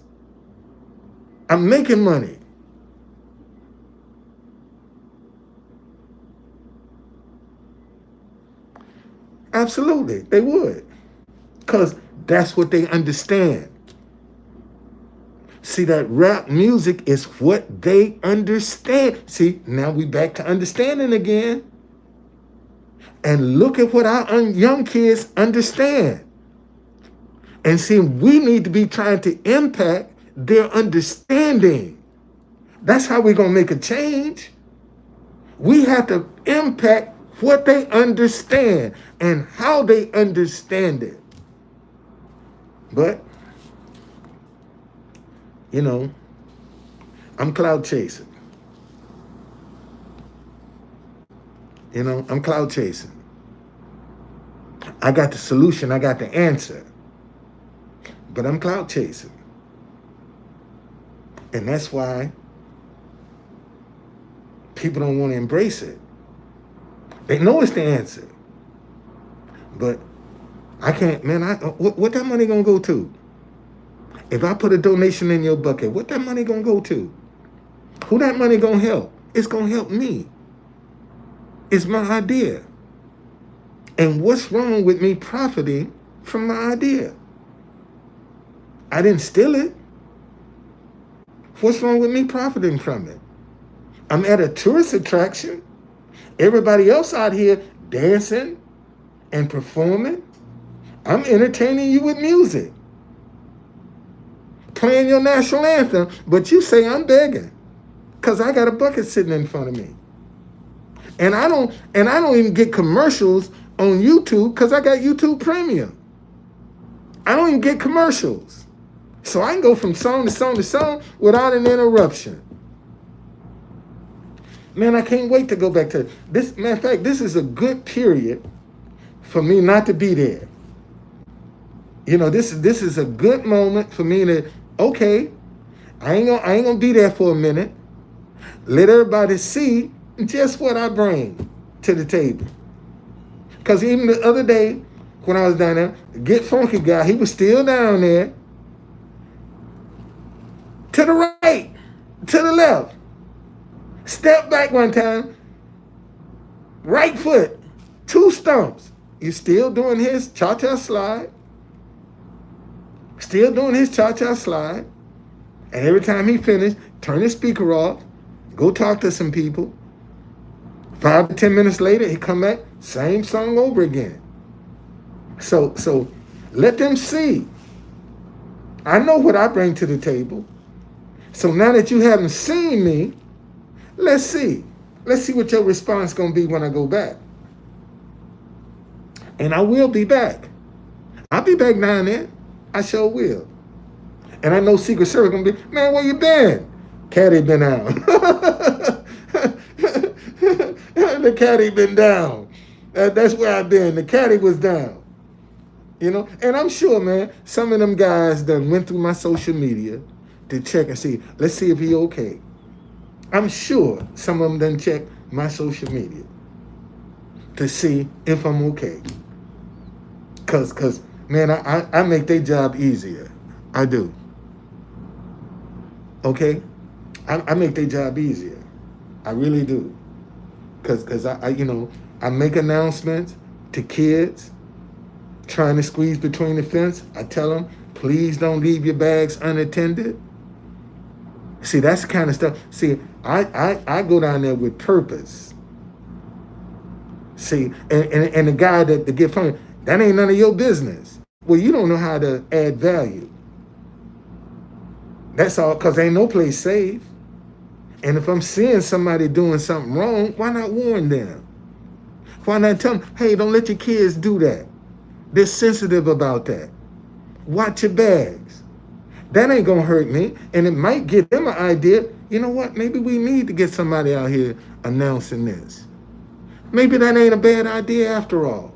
I'm making money. Absolutely, they would. Because that's what they understand. See, that rap music is what they understand. See, now we back to understanding again. And look at what our young kids understand. And see, we need to be trying to impact their understanding. That's how we're going to make a change. We have to impact what they understand and how they understand it. But, you know, I'm cloud chasing. You know, I'm cloud chasing. I got the solution, I got the answer, but I'm cloud chasing. And that's why people don't want to embrace it. They know it's the answer, but I can't, man, what that money gonna go to? If I put a donation in your bucket, what that money gonna go to? Who that money gonna help? It's gonna help me. It's my idea. And what's wrong with me profiting from my idea? I didn't steal it. What's wrong with me profiting from it? I'm at a tourist attraction. Everybody else out here dancing and performing. I'm entertaining you with music, playing your national anthem, but you say I'm begging because I got a bucket sitting in front of me. And I don't even get commercials on YouTube because I got YouTube Premium. I don't even get commercials. So I can go from song to song to song without an interruption. Man, I can't wait to go back to this. Matter of fact, this is a good period for me not to be there. You know, this is a good moment for me to, okay, I ain't gonna be there for a minute. Let everybody see just what I bring to the table. Because even the other day when I was down there, Get Funky guy, he was still down there. To the right, to the left. Step back one time. Right foot, 2 stumps. He's still doing his cha-cha slide. Still doing his cha-cha slide. And every time he finished, turn his speaker off, go talk to some people. 5 to 10 minutes later, he come back, same song over again. So let them see. I know what I bring to the table. So now that you haven't seen me, let's see. Let's see what your response gonna be when I go back. And I will be back. I'll be back down there. I sure will. And I know Secret Service gonna be, man, where you been? Caddy been out. The caddy been down. That's where I've been. The caddy was down. You know, and I'm sure, man, some of them guys done went through my social media to check and see, let's see if he okay. I'm sure some of them done check my social media to see if I'm okay. Cause man, I make their job easier. I do. Okay? I make their job easier. I really do. Cause I I make announcements to kids trying to squeeze between the fence. I tell them, please don't leave your bags unattended. See, that's the kind of stuff. See, I go down there with purpose. See, and the guy that get from that ain't none of your business. Well, you don't know how to add value. That's all, because ain't no place safe. And if I'm seeing somebody doing something wrong, why not warn them? Why not tell them, hey, don't let your kids do that. They're sensitive about that. Watch your bags. That ain't gonna hurt me. And it might give them an idea, you know what, maybe we need to get somebody out here announcing this. Maybe that ain't a bad idea after all.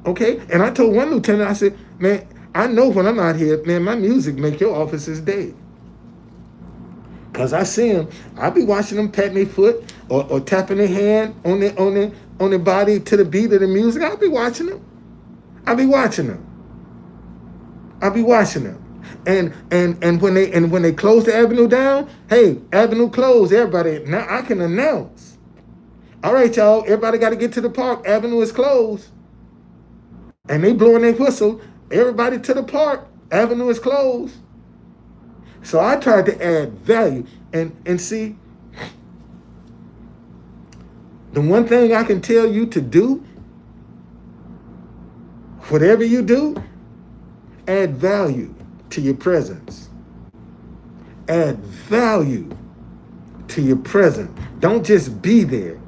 Okay? And I told one lieutenant, I said, man, I know when I'm out here, man, my music make your officers day. Cause I see them, I be watching them patting their foot or tapping their hand on their body to the beat of the music. I'll be watching them. And when they close the avenue down, hey, avenue closed, everybody. Now I can announce. All right, y'all, everybody got to get to the park. Avenue is closed. And they blowing their whistle. Everybody to the park. Avenue is closed. So I tried to add value. And see, the one thing I can tell you to do, whatever you do, add value to your presence. Add value to your presence. Don't just be there.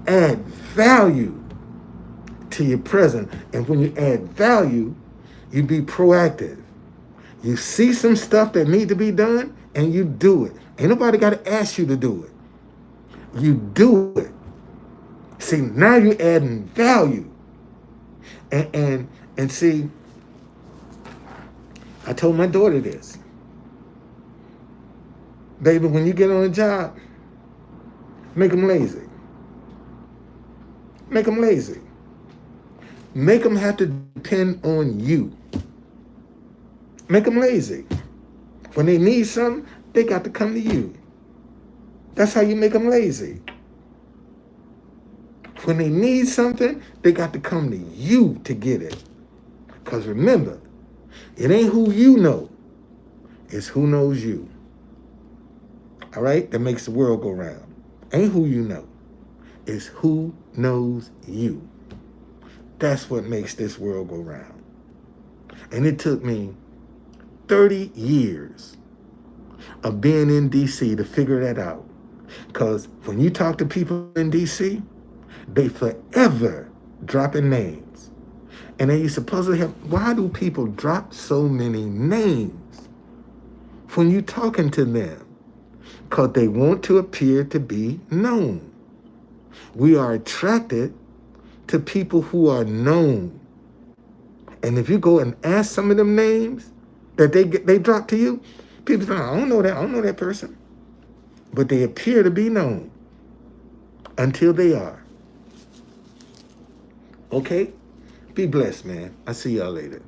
Add value to your presence. And when you add value, You be proactive. You see some stuff that need to be done, and you do it. Ain't nobody got to ask you to do it. You do it. See, now you're adding value. And see, I told my daughter this. Baby, when you get on a job, make them lazy. Make them lazy. Make them have to depend on you. Make them lazy. When they need something, they got to come to you. That's how you make them lazy. When they need something, they got to come to you to get it. Because remember, it ain't who you know. It's who knows you. All right? That makes the world go round. Ain't who you know. It's who knows you. That's what makes this world go round. And it took me 30 years of being in D.C. to figure that out. Because when you talk to people in D.C., they forever dropping names. And then you supposedly have, why do people drop so many names when you talking to them? Because they want to appear to be known. We are attracted to people who are known. And if you go and ask some of them names that they drop to you, people say, I don't know that person. But they appear to be known until they are. Okay? Be blessed, man. I'll see y'all later.